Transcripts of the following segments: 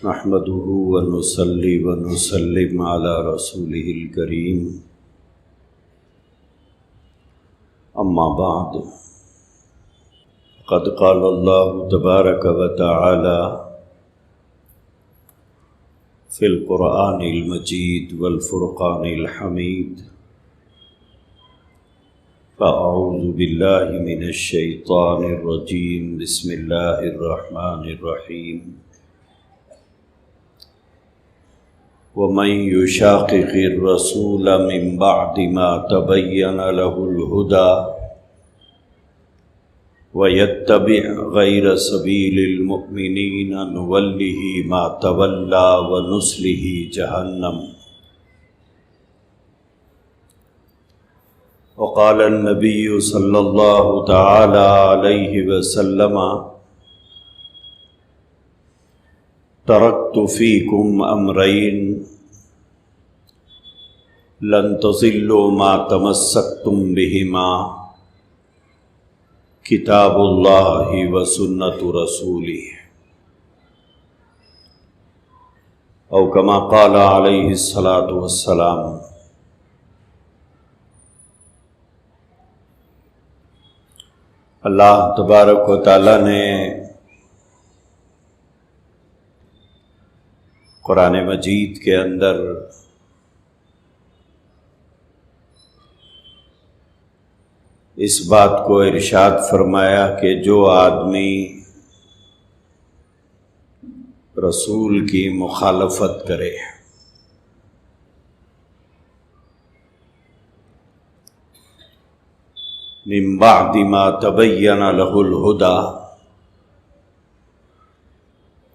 نحمده ونصلي ونسلم على رسوله الكريم اما بعد قد قال الله تبارك وتعالى في القرآن المجيد والفرقان الحميد فأعوذ بالله من الشيطان الرجيم بسم الله الرحمن الرحيم ومن يشاقق الرسول من بعد ما تبين له الهدى ويتبع غير سبيل المؤمنين نوله ما تولى ونصله جهنم وقال النبي صلى الله تعالى عليه وسلم تركت فيكم أمرين لن تضلوا ما تمسكتم بهما كتاب الله وسنة رسوله أو كما قال عليه الصلاة والسلام۔ اللہ تبارک و تعالیٰ نے قرآن مجید کے اندر اس بات کو ارشاد فرمایا کہ جو آدمی رسول کی مخالفت کرے من بعد ما تبین له الہدی،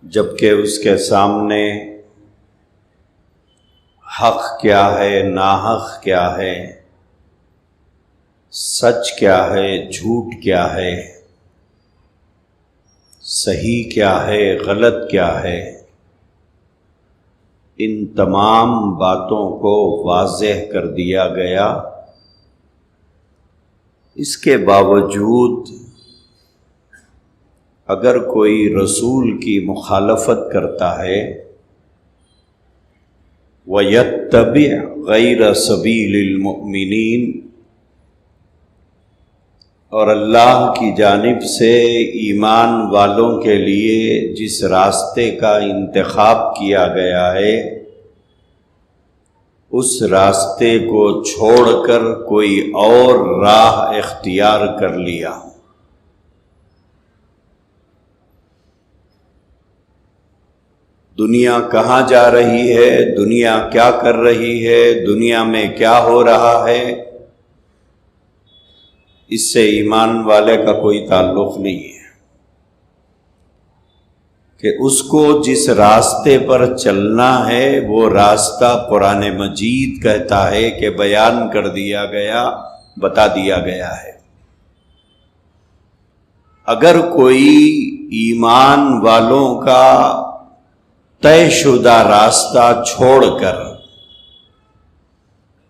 جبکہ اس کے سامنے حق کیا ہے، ناحق کیا ہے، سچ کیا ہے، جھوٹ کیا ہے، صحیح کیا ہے، غلط کیا ہے، ان تمام باتوں کو واضح کر دیا گیا۔ اس کے باوجود اگر کوئی رسول کی مخالفت کرتا ہے وَيَتَّبِعْ غَيْرَ سَبِيلِ الْمُؤْمِنِينَ، اور اللہ کی جانب سے ایمان والوں کے لیے جس راستے کا انتخاب کیا گیا ہے اس راستے کو چھوڑ کر کوئی اور راہ اختیار کر لیا، دنیا کہاں جا رہی ہے، دنیا کیا کر رہی ہے، دنیا میں کیا ہو رہا ہے، اس سے ایمان والے کا کوئی تعلق نہیں ہے، کہ اس کو جس راستے پر چلنا ہے وہ راستہ قرآن مجید کہتا ہے کہ بیان کر دیا گیا، بتا دیا گیا ہے۔ اگر کوئی ایمان والوں کا طے شدہ راستہ چھوڑ کر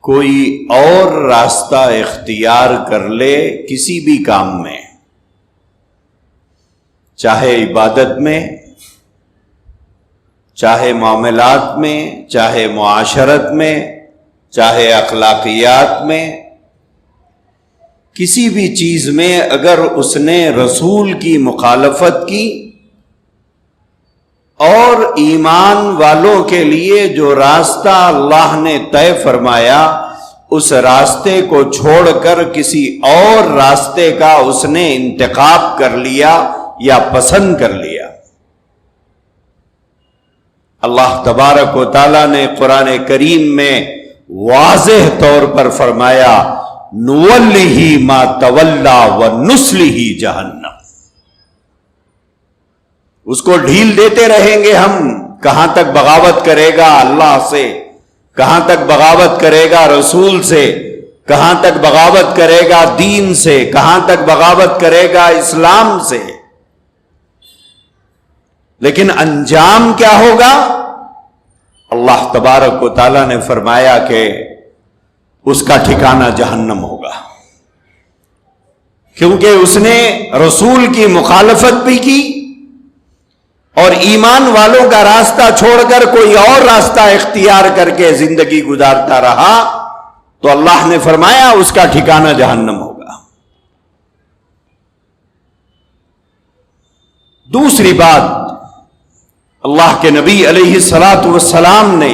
کوئی اور راستہ اختیار کر لے کسی بھی کام میں، چاہے عبادت میں، چاہے معاملات میں، چاہے معاشرت میں، چاہے اخلاقیات میں، کسی بھی چیز میں اگر اس نے رسول کی مخالفت کی اور ایمان والوں کے لیے جو راستہ اللہ نے طے فرمایا اس راستے کو چھوڑ کر کسی اور راستے کا اس نے انتخاب کر لیا یا پسند کر لیا، اللہ تبارک و تعالیٰ نے قرآن کریم میں واضح طور پر فرمایا نُوَلِّهِ مَا تَوَلَّى وَنُصْلِهِ جَهَنَّمَ، اس کو ڈھیل دیتے رہیں گے ہم، کہاں تک بغاوت کرے گا اللہ سے، کہاں تک بغاوت کرے گا رسول سے، کہاں تک بغاوت کرے گا دین سے، کہاں تک بغاوت کرے گا اسلام سے، لیکن انجام کیا ہوگا؟ اللہ تبارک و تعالیٰ نے فرمایا کہ اس کا ٹھکانہ جہنم ہوگا، کیونکہ اس نے رسول کی مخالفت بھی کی اور ایمان والوں کا راستہ چھوڑ کر کوئی اور راستہ اختیار کر کے زندگی گزارتا رہا تو اللہ نے فرمایا اس کا ٹھکانہ جہنم ہوگا۔ دوسری بات، اللہ کے نبی علیہ الصلاۃ والسلام نے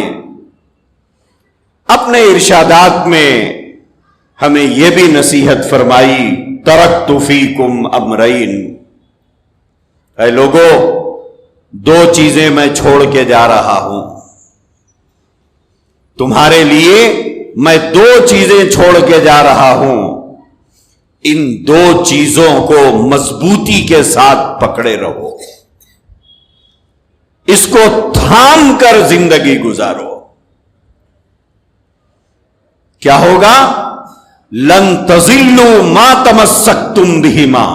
اپنے ارشادات میں ہمیں یہ بھی نصیحت فرمائی، ترکت فیکم امرین، اے لوگو دو چیزیں میں چھوڑ کے جا رہا ہوں، تمہارے لیے میں دو چیزیں چھوڑ کے جا رہا ہوں، ان دو چیزوں کو مضبوطی کے ساتھ پکڑے رہو، اس کو تھام کر زندگی گزارو۔ کیا ہوگا؟ لن تضلوا ما تمسکتم بہما،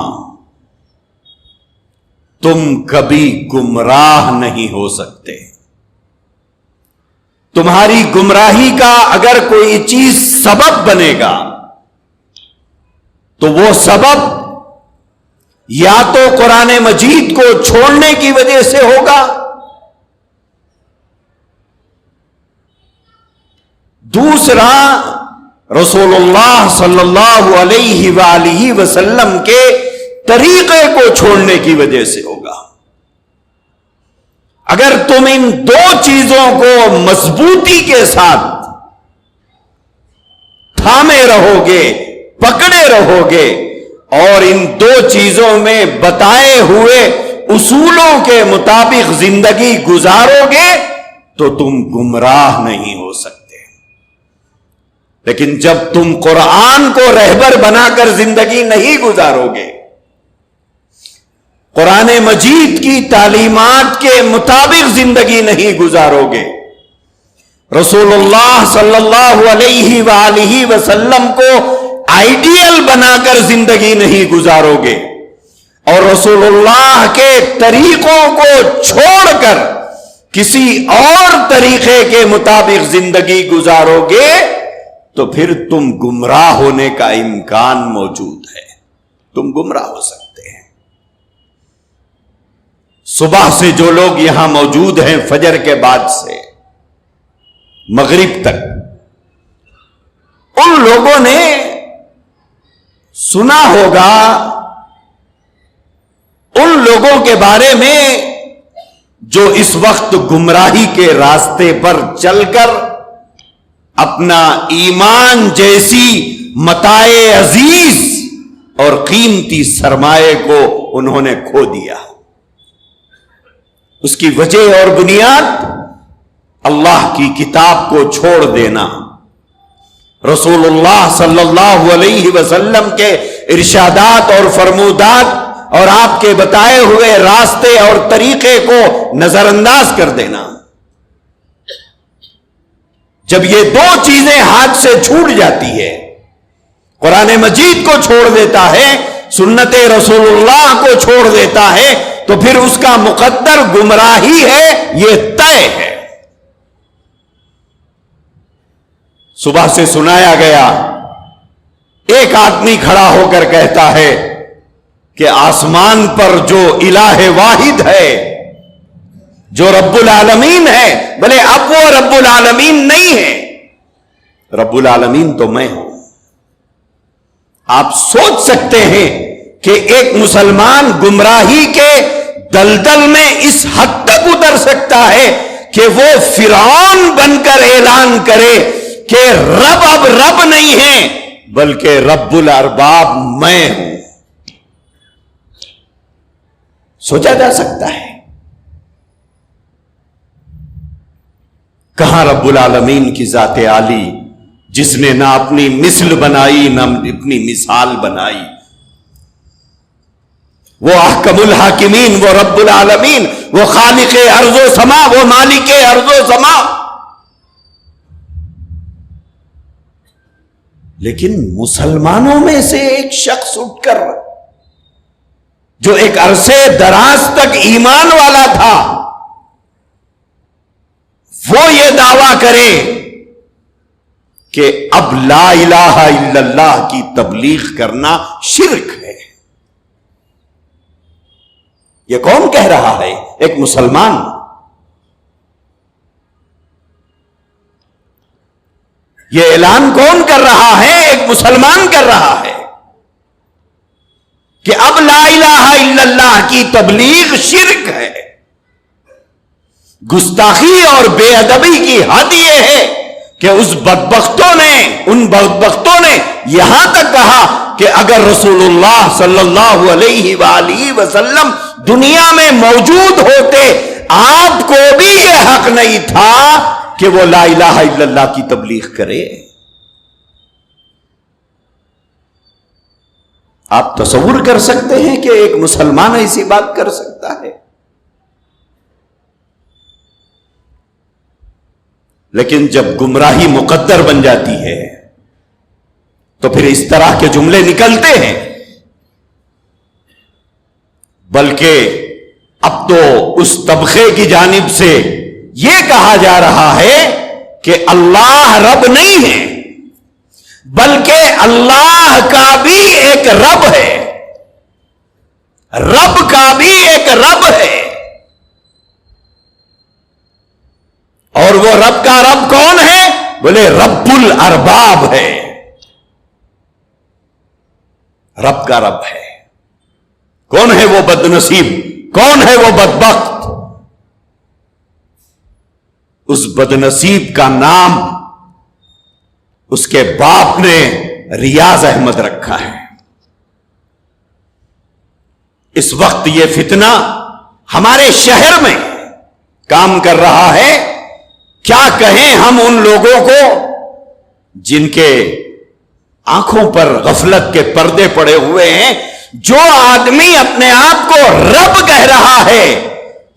تم کبھی گمراہ نہیں ہو سکتے۔ تمہاری گمراہی کا اگر کوئی چیز سبب بنے گا تو وہ سبب یا تو قرآن مجید کو چھوڑنے کی وجہ سے ہوگا، دوسرا رسول اللہ صلی اللہ علیہ وآلہ وسلم کے طریقے کو چھوڑنے کی وجہ سے ہوگا۔ اگر تم ان دو چیزوں کو مضبوطی کے ساتھ تھامے رہو گے، پکڑے رہو گے اور ان دو چیزوں میں بتائے ہوئے اصولوں کے مطابق زندگی گزارو گے تو تم گمراہ نہیں ہو سکتے۔ لیکن جب تم قرآن کو رہبر بنا کر زندگی نہیں گزارو گے، قرآن مجید کی تعلیمات کے مطابق زندگی نہیں گزارو گے، رسول اللہ صلی اللہ علیہ وآلہ وسلم کو آئیڈیل بنا کر زندگی نہیں گزارو گے اور رسول اللہ کے طریقوں کو چھوڑ کر کسی اور طریقے کے مطابق زندگی گزارو گے تو پھر تم گمراہ ہونے کا امکان موجود ہے، تم گمراہ ہو سکتے ہیں۔ صبح سے جو لوگ یہاں موجود ہیں فجر کے بعد سے مغرب تک، ان لوگوں نے سنا ہوگا ان لوگوں کے بارے میں جو اس وقت گمراہی کے راستے پر چل کر اپنا ایمان جیسی متاع عزیز اور قیمتی سرمایے کو انہوں نے کھو دیا۔ اس کی وجہ اور بنیاد اللہ کی کتاب کو چھوڑ دینا، رسول اللہ صلی اللہ علیہ وسلم کے ارشادات اور فرمودات اور آپ کے بتائے ہوئے راستے اور طریقے کو نظر انداز کر دینا۔ جب یہ دو چیزیں ہاتھ سے چھوٹ جاتی ہے، قرآن مجید کو چھوڑ دیتا ہے، سنت رسول اللہ کو چھوڑ دیتا ہے، تو پھر اس کا مقدر گمراہی ہے، یہ طے ہے۔ صبح سے سنایا گیا، ایک آدمی کھڑا ہو کر کہتا ہے کہ آسمان پر جو الہ واحد ہے، جو رب العالمین ہے، بھلے اب وہ رب العالمین نہیں ہے، رب العالمین تو میں ہوں۔ آپ سوچ سکتے ہیں کہ ایک مسلمان گمراہی کے دلدل میں اس حد تک اتر سکتا ہے کہ وہ فرعون بن کر اعلان کرے کہ رب اب رب نہیں ہے بلکہ رب الارباب میں ہوں۔ سوچا جا سکتا ہے؟ کہاں رب العالمین کی ذات عالی جس نے نہ اپنی مثل بنائی نہ اپنی مثال بنائی، وہ احکم الحاکمین، وہ رب العالمین، وہ خالق ارض و سما، وہ مالک ارض و سما۔ لیکن مسلمانوں میں سے ایک شخص اٹھ کر جو ایک عرصے دراز تک ایمان والا تھا، وہ یہ دعویٰ کرے کہ اب لا الہ الا اللہ کی تبلیغ کرنا شرک ہے، یہ کون کہہ رہا ہے؟ ایک مسلمان. یہ اعلان کون کر رہا ہے؟ ایک مسلمان کر رہا ہے کہ اب لا الہ الا اللہ کی تبلیغ شرک ہے. گستاخی اور بے ادبی کی حد یہ ہے کہ ان بدبختوں نے یہاں تک کہا کہ اگر رسول اللہ صلی اللہ علیہ وآلہ وسلم دنیا میں موجود ہوتے آپ کو بھی یہ حق نہیں تھا کہ وہ لا الہ الا اللہ کی تبلیغ کرے. آپ تصور کر سکتے ہیں کہ ایک مسلمان ایسی بات کر سکتا ہے؟ لیکن جب گمراہی مقدر بن جاتی ہے تو پھر اس طرح کے جملے نکلتے ہیں. بلکہ اب تو اس طبقے کی جانب سے یہ کہا جا رہا ہے کہ اللہ رب نہیں ہے بلکہ اللہ کا بھی ایک رب ہے. رب کا بھی ایک رب ہے. اور وہ رب کا رب کون ہے؟ بولے رب الارباب ہے. رب کا رب ہے. کون ہے وہ بد نصیب؟ کون ہے وہ بدبخت؟ اس بد نصیب کا نام اس کے باپ نے ریاض احمد رکھا ہے. اس وقت یہ فتنہ ہمارے شہر میں کام کر رہا ہے. کیا کہیں ہم ان لوگوں کو جن کے آنکھوں پر غفلت کے پردے پڑے ہوئے ہیں. جو آدمی اپنے آپ کو رب کہہ رہا ہے،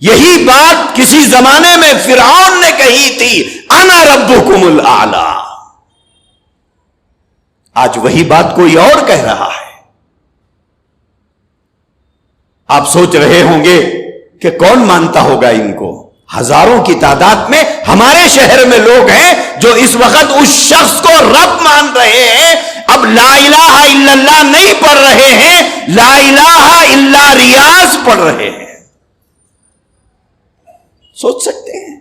یہی بات کسی زمانے میں فرعون نے کہی تھی، انا ربکم الاعلی. آج وہی بات کوئی اور کہہ رہا ہے. آپ سوچ رہے ہوں گے کہ کون مانتا ہوگا ان کو؟ ہزاروں کی تعداد میں ہمارے شہر میں لوگ ہیں جو اس وقت اس شخص کو رب مان رہے ہیں. اب لا الہ الا اللہ نہیں پڑھ رہے ہیں، لا الہ الا ریاض پڑھ رہے ہیں. سوچ سکتے ہیں؟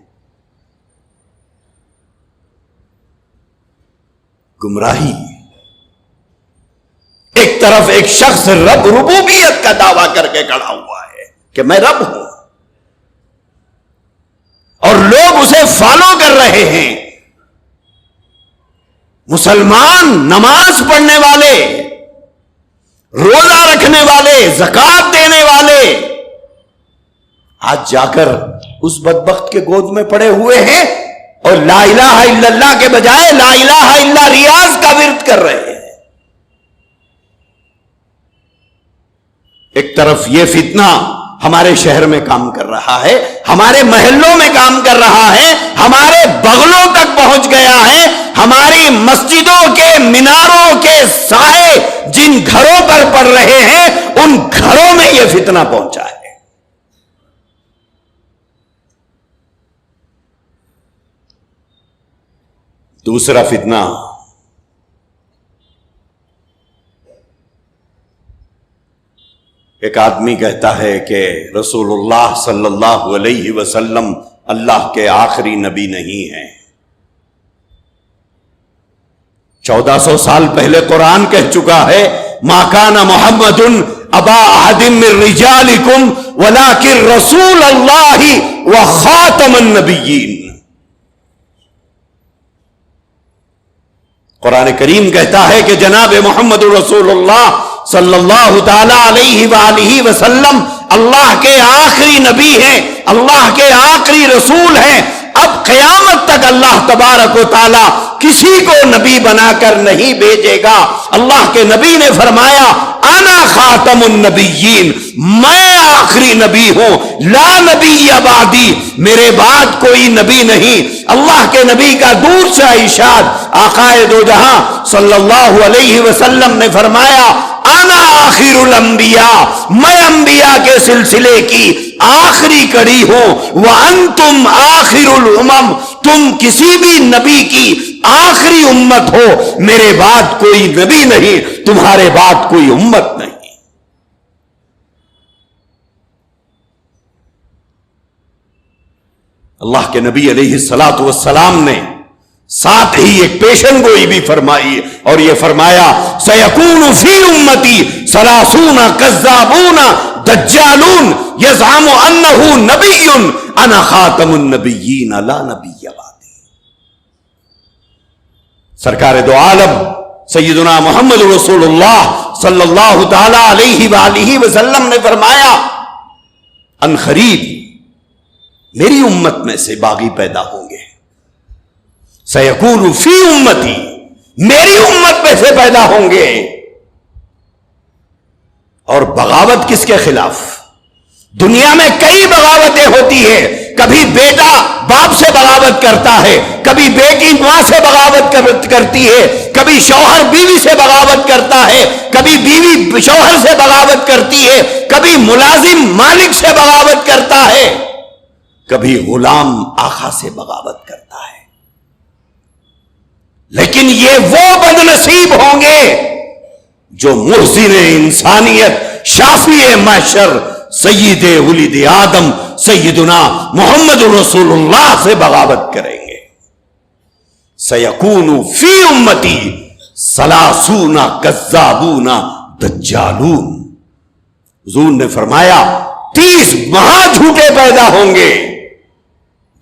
گمراہی. ایک طرف ایک شخص رب ربوبیت کا دعویٰ کر کے کھڑا ہوا ہے کہ میں رب ہوں، اور لوگ اسے فالو کر رہے ہیں. مسلمان نماز پڑھنے والے، روزہ رکھنے والے، زکات دینے والے آج جا کر اس بدبخت کے گود میں پڑے ہوئے ہیں اور لا الہ الا اللہ کے بجائے لا الہ الا ریاض کا ورد کر رہے ہیں. ایک طرف یہ فتنہ ہمارے شہر میں کام کر رہا ہے، ہمارے محلوں میں کام کر رہا ہے، ہمارے بغلوں تک پہنچ گیا ہے. ہماری مسجدوں کے میناروں کے سائے جن گھروں پر پڑ رہے ہیں ان گھروں میں یہ فتنہ پہنچا ہے. دوسرا فتنہ ایک آدمی کہتا ہے کہ رسول اللہ صلی اللہ علیہ وسلم اللہ کے آخری نبی نہیں ہیں. 1400 سال پہلے قرآن کہہ چکا ہے، ما کان محمد ابا احد من رجالکم ولکن رسول اللہ وخاتم النبیین. قرآن کریم کہتا ہے کہ جناب محمد رسول اللہ صلی اللہ تعالی علیہ وآلہ وسلم اللہ کے آخری نبی ہیں، اللہ کے آخری رسول ہیں. اب قیامت تک اللہ تبارک و تعالی کسی کو نبی بنا کر نہیں بھیجے گا. اللہ کے نبی نے فرمایا انا خاتم النبیین، میں آخری نبی ہوں، لا نبی بعدی، میرے بعد کوئی نبی نہیں. اللہ کے نبی کا دور سے ارشاد، آقائے دو جہاں صلی اللہ علیہ وسلم نے فرمایا انا آخر الانبیاء، میں انبیاء کے سلسلے کی آخری کڑی ہوں. وانتم آخر الامم، تم کسی بھی نبی کی آخری امت ہو. میرے بعد کوئی نبی نہیں، تمہارے بعد کوئی امت نہیں. اللہ کے نبی علیہ الصلوۃ والسلام نے ساتھ ہی ایک پیشن گوئی بھی فرمائی اور یہ فرمایا سیکون فی امتی 30 کذابون دجالون یزعم انہ نبی انا خاتم النبیین لا نبی بعدی. سرکار دو عالم سیدنا محمد رسول اللہ صلی اللہ تعالی علیہ وآلہ وسلم نے فرمایا ان قریب میری امت میں سے باغی پیدا ہوں گے. سیکون فی امتی میری امت میں سے پیدا ہوں گے. اور بغاوت کس کے خلاف؟ دنیا میں کئی بغاوتیں ہوتی ہیں. کبھی بیٹا باپ سے بغاوت کرتا ہے, کبھی بیٹی ماں سے بغاوت کرتی ہے, کبھی شوہر بیوی سے بغاوت کرتا ہے, کبھی بیوی شوہر سے بغاوت کرتی ہے, کبھی ملازم مالک سے بغاوت کرتا ہے, کبھی غلام آقا سے بغاوت کرتا ہے. لیکن یہ وہ بد نصیب ہوں گے جو محسن انسانیت شافی محشر سید ولد آدم سیدنا محمد رسول اللہ سے بغاوت کریں گے. سیکون فی امتی 30 کذابون دجالون. حضور نے فرمایا 30 مہا جھوٹے پیدا ہوں گے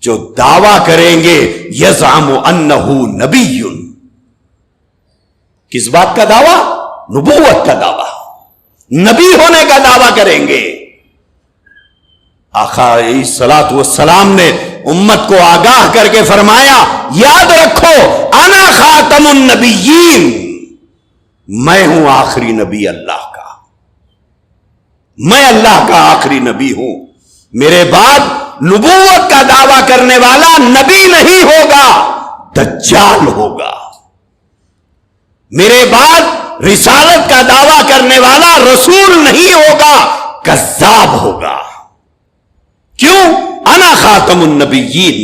جو دعویٰ کریں گے یزعم انہ نبی. کس بات کا دعویٰ؟ نبوت کا دعویٰ, نبی ہونے کا دعویٰ کریں گے. آقا علیہ الصلوۃ والسلام نے امت کو آگاہ کر کے فرمایا یاد رکھو انا خاتم النبیین, میں ہوں آخری نبی اللہ کا, میں اللہ کا آخری نبی ہوں. میرے بعد نبوت کا دعویٰ کرنے والا نبی نہیں ہوگا, دجال ہوگا. میرے بعد رسالت کا دعویٰ کرنے والا رسول نہیں ہوگا, کذاب ہوگا. کیوں؟ انا خاتم النبیین,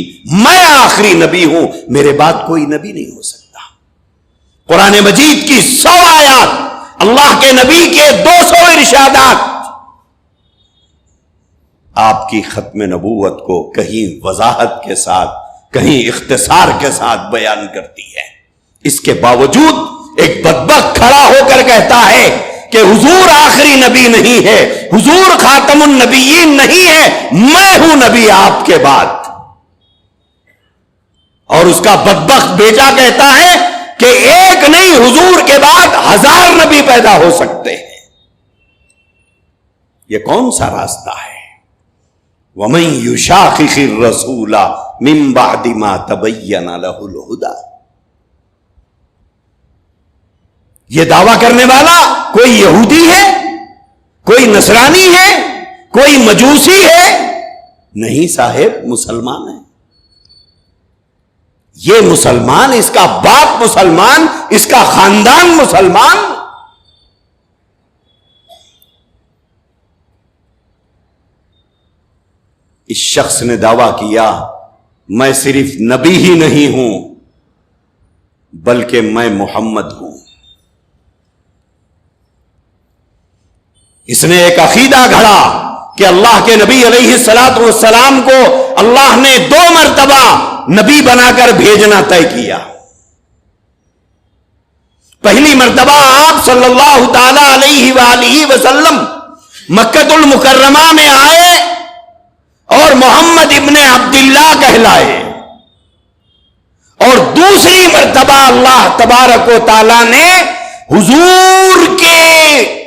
میں آخری نبی ہوں, میرے بعد کوئی نبی نہیں ہو سکتا. قرآن مجید کی 100 آیات, اللہ کے نبی کے 200 ارشادات آپ کی ختم نبوت کو کہیں وضاحت کے ساتھ کہیں اختصار کے ساتھ بیان کرتی ہے. اس کے باوجود ایک بدبخت کھڑا ہو کر کہتا ہے کہ حضور آخری نبی نہیں ہے, حضور خاتم النبیین نہیں ہے, میں ہوں نبی آپ کے بعد. اور اس کا بدبخت بیٹا کہتا ہے کہ ایک نہیں, حضور کے بعد 1000 نبی پیدا ہو سکتے ہیں. یہ کون سا راستہ ہے؟ وَمَن يُشَاقِقِ الرَّسُولَ مِن بَعْدِ مَا تَبَيَّنَ لَهُ الْهُدَى. یہ دعویٰ کرنے والا کوئی یہودی ہے, کوئی نصرانی ہے, کوئی مجوسی ہے؟ نہیں صاحب, مسلمان ہے. یہ مسلمان, اس کا باپ مسلمان, اس کا خاندان مسلمان. اس شخص نے دعویٰ کیا میں صرف نبی ہی نہیں ہوں بلکہ میں محمد ہوں. اس نے ایک عقیدہ گھڑا کہ اللہ کے نبی علیہ الصلوۃ والسلام کو اللہ نے 2 مرتبہ نبی بنا کر بھیجنا طے کیا. پہلی مرتبہ آپ صلی اللہ تعالی علیہ وآلہ وسلم مکۃ المکرمہ میں آئے اور محمد ابن عبداللہ کہلائے, اور دوسری مرتبہ اللہ تبارک و تعالی نے حضور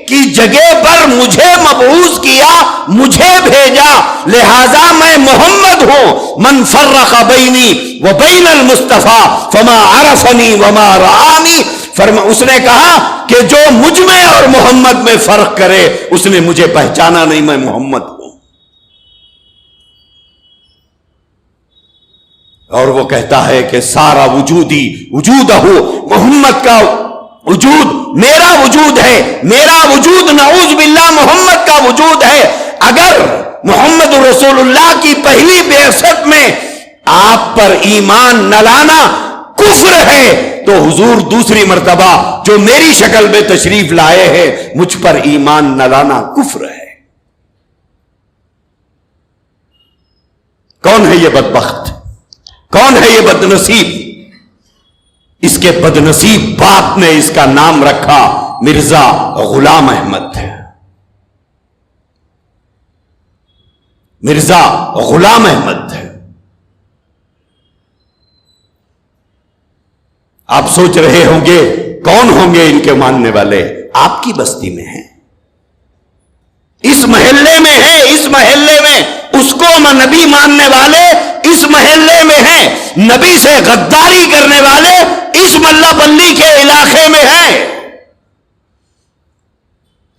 کی جگہ پر مجھے مبعوث کیا, مجھے بھیجا, لہذا میں محمد ہوں. من فرق بینی و بین المصطفیٰ فما عرفنی وما رآنی. اس نے کہا کہ جو مجھ میں اور محمد میں فرق کرے اس نے مجھے پہچانا نہیں, میں محمد ہوں. اور وہ کہتا ہے کہ سارا وجودی وجودہ محمد کا وجود میرا وجود ہے, میرا وجود نعوذ باللہ محمد کا وجود ہے. اگر محمد رسول اللہ کی پہلی بعثت میں آپ پر ایمان نہ لانا کفر ہے تو حضور دوسری مرتبہ جو میری شکل میں تشریف لائے ہیں مجھ پر ایمان نہ لانا کفر ہے. کون ہے یہ بدبخت؟ کون ہے یہ بدنصیب؟ اس کے بدنصیب باپ نے اس کا نام رکھا مرزا غلام احمد ہے۔ مرزا غلام احمد ہے۔ آپ سوچ رہے ہوں گے کون ہوں گے ان کے ماننے والے؟ آپ کی بستی میں ہیں، اس محلے میں ہیں، اس محلے میں اس کو نبی ماننے والے اس محلے میں ہیں، نبی سے غداری کرنے والے اس ملا بلی کے علاقے میں ہیں،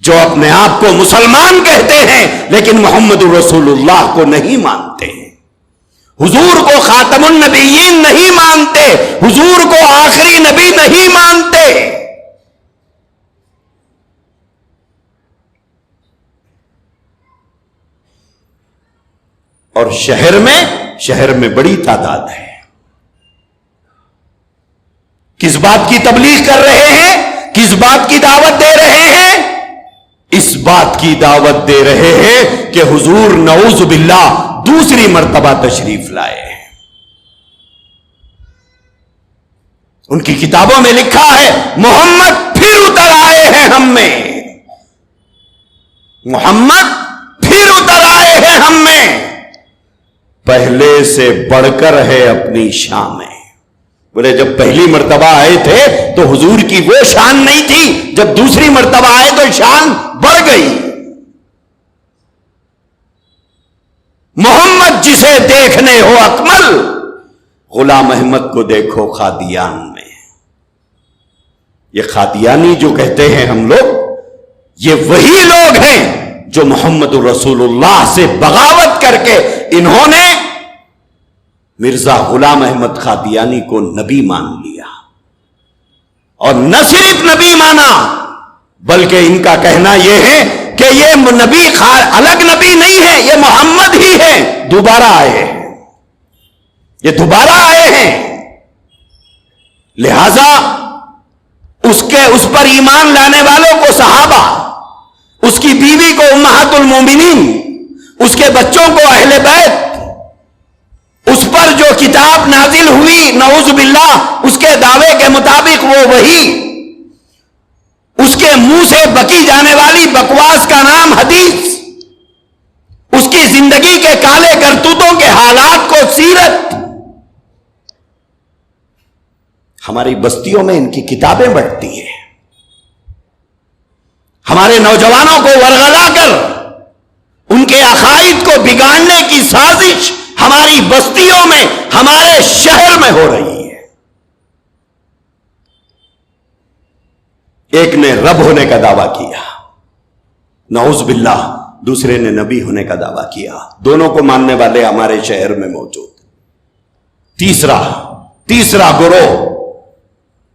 جو اپنے آپ کو مسلمان کہتے ہیں لیکن محمد رسول اللہ کو نہیں مانتے ہیں، حضور کو خاتم النبیین نہیں مانتے، حضور کو آخری نبی نہیں مانتے۔ اور شہر میں بڑی تعداد ہے۔ کس بات کی تبلیغ کر رہے ہیں؟ کس بات کی دعوت دے رہے ہیں؟ اس بات کی دعوت دے رہے ہیں کہ حضور نعوذ باللہ دوسری مرتبہ تشریف لائے ہیں۔ ان کی کتابوں میں لکھا ہے محمد پھر اتر آئے ہیں ہم میں، محمد پھر اتر آئے ہیں ہم میں، پہلے سے بڑھ کر ہے اپنی شان میں۔ بولے جب پہلی مرتبہ آئے تھے تو حضور کی وہ شان نہیں تھی، جب دوسری مرتبہ آئے تو شان بڑھ گئی۔ محمد جسے دیکھنے ہو اکمل، غلام احمد کو دیکھو قادیان میں۔ یہ قادیانی جو کہتے ہیں ہم لوگ، یہ وہی لوگ ہیں جو محمد رسول اللہ سے بغاوت کر کے انہوں نے مرزا غلام احمد قادیانی کو نبی مان لیا، اور نہ صرف نبی مانا بلکہ ان کا کہنا یہ ہے کہ یہ نبی الگ نبی نہیں ہے، یہ محمد ہی ہے، دوبارہ آئے ہیں، یہ دوبارہ آئے ہیں، لہذا اس پر ایمان لانے والوں کو صحابہ، اس کی بیوی کو امہات المومنین، اس کے بچوں کو اہل بیت، اس پر جو کتاب نازل ہوئی نعوذ باللہ اس کے دعوے کے مطابق وہ وہی، اس کے منہ سے بکی جانے والی بکواس کا نام حدیث، اس کی زندگی کے کالے کرتوتوں کے حالات کو سیرت، ہماری بستیوں میں ان کی کتابیں بٹتی ہیں، ہمارے نوجوانوں کو ورغلا کر ان کے عقائد کو بگاڑنے کی سازش ہماری بستیوں میں، ہمارے شہر میں ہو رہی ہے۔ ایک نے رب ہونے کا دعویٰ کیا، نعوذ باللہ، دوسرے نے نبی ہونے کا دعویٰ کیا، دونوں کو ماننے والے ہمارے شہر میں موجود۔ تیسرا گروہ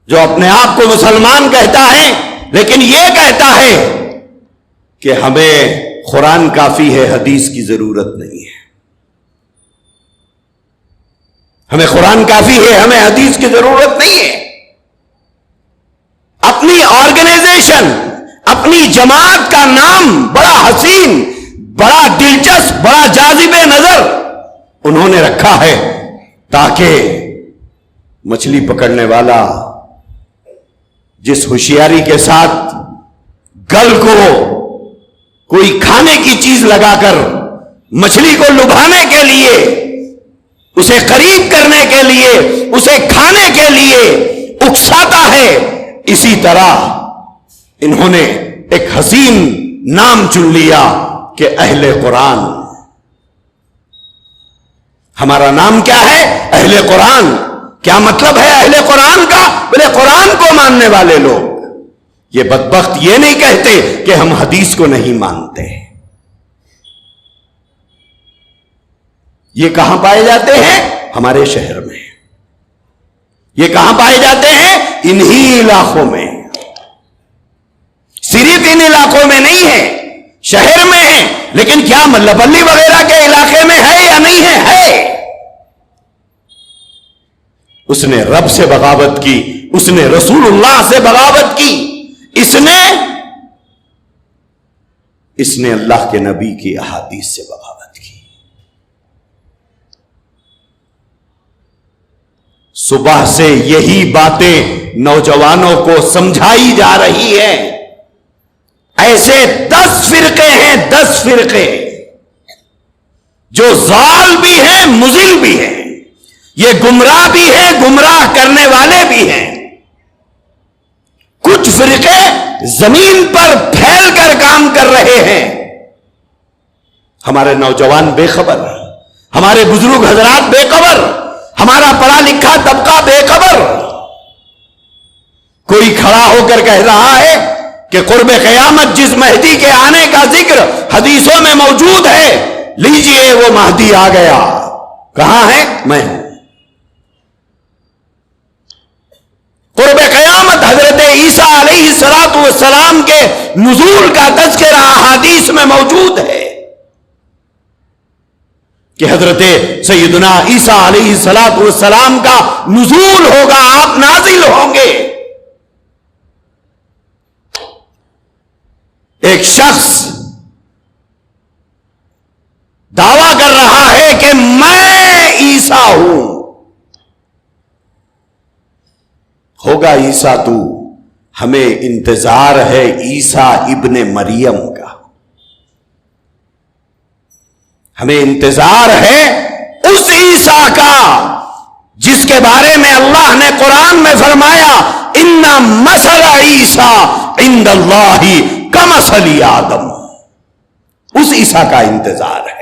جو اپنے آپ کو مسلمان کہتا ہے لیکن یہ کہتا ہے کہ ہمیں قرآن کافی ہے، حدیث کی ضرورت نہیں ہے، ہمیں قرآن کافی ہے، ہمیں حدیث کی ضرورت نہیں ہے۔ اپنی آرگنائزیشن، اپنی جماعت کا نام بڑا حسین، بڑا دلچسپ، بڑا جاذب نظر انہوں نے رکھا ہے تاکہ مچھلی پکڑنے والا جس ہوشیاری کے ساتھ گل کو کوئی کھانے کی چیز لگا کر مچھلی کو لبھانے کے لیے، اسے قریب کرنے کے لیے، اسے کھانے کے لیے اکساتا ہے، اسی طرح انہوں نے ایک حسین نام چن لیا کہ اہل قرآن۔ ہمارا نام کیا ہے؟ اہل قرآن۔ کیا مطلب ہے اہل قرآن کا؟ بولے قرآن کو ماننے والے لوگ۔ یہ بدبخت یہ نہیں کہتے کہ ہم حدیث کو نہیں مانتے۔ یہ کہاں پائے جاتے ہیں؟ ہمارے شہر میں۔ یہ کہاں پائے جاتے ہیں؟ انہی علاقوں میں۔ صرف ان علاقوں میں نہیں ہے، شہر میں ہے، لیکن کیا ملبلی وغیرہ کے علاقے میں ہے یا نہیں ہے؟ ہے۔ اس نے رب سے بغاوت کی، اس نے رسول اللہ سے بغاوت کی، اس نے اللہ کے نبی کی احادیث سے بغاوت کی۔ صبح سے یہی باتیں نوجوانوں کو سمجھائی جا رہی ہیں. ایسے 10 فرقے ہیں، 10 فرقے جو ضال بھی ہیں، مضل بھی ہیں. یہ گمراہ بھی ہیں، گمراہ کرنے والے بھی ہیں. کچھ فرقے زمین پر پھیل کر کام کر رہے ہیں. ہمارے نوجوان بے خبر، ہمارے بزرگ حضرات بے خبر، ہمارا پڑھا لکھا طبقہ بے خبر. کوئی کھڑا ہو کر کہہ رہا ہے کہ قرب قیامت جس مہدی کے آنے کا ذکر حدیثوں میں موجود ہے، لیجئے وہ مہدی آ گیا. کہاں ہے؟ میں ہوں. قرب قیامت حضرت عیسیٰ علیہ السلام کے نزول کا تذکرہ احادیث میں موجود ہے کہ حضرت سیدنا عیسیٰ علیہ السلام کا نزول ہوگا، آپ نازل ہوں گے. ایک شخص دعویٰ کر رہا ہے کہ میں عیسیٰ ہوں. ہوگا عیسیٰ تو، ہمیں انتظار ہے عیسیٰ ابن مریم کا. ہمیں انتظار ہے اس عیسیٰ کا جس کے بارے میں اللہ نے قرآن میں فرمایا ان مثل عیسیٰ عند اللہ کمثل آدم. اس عیسیٰ کا انتظار ہے.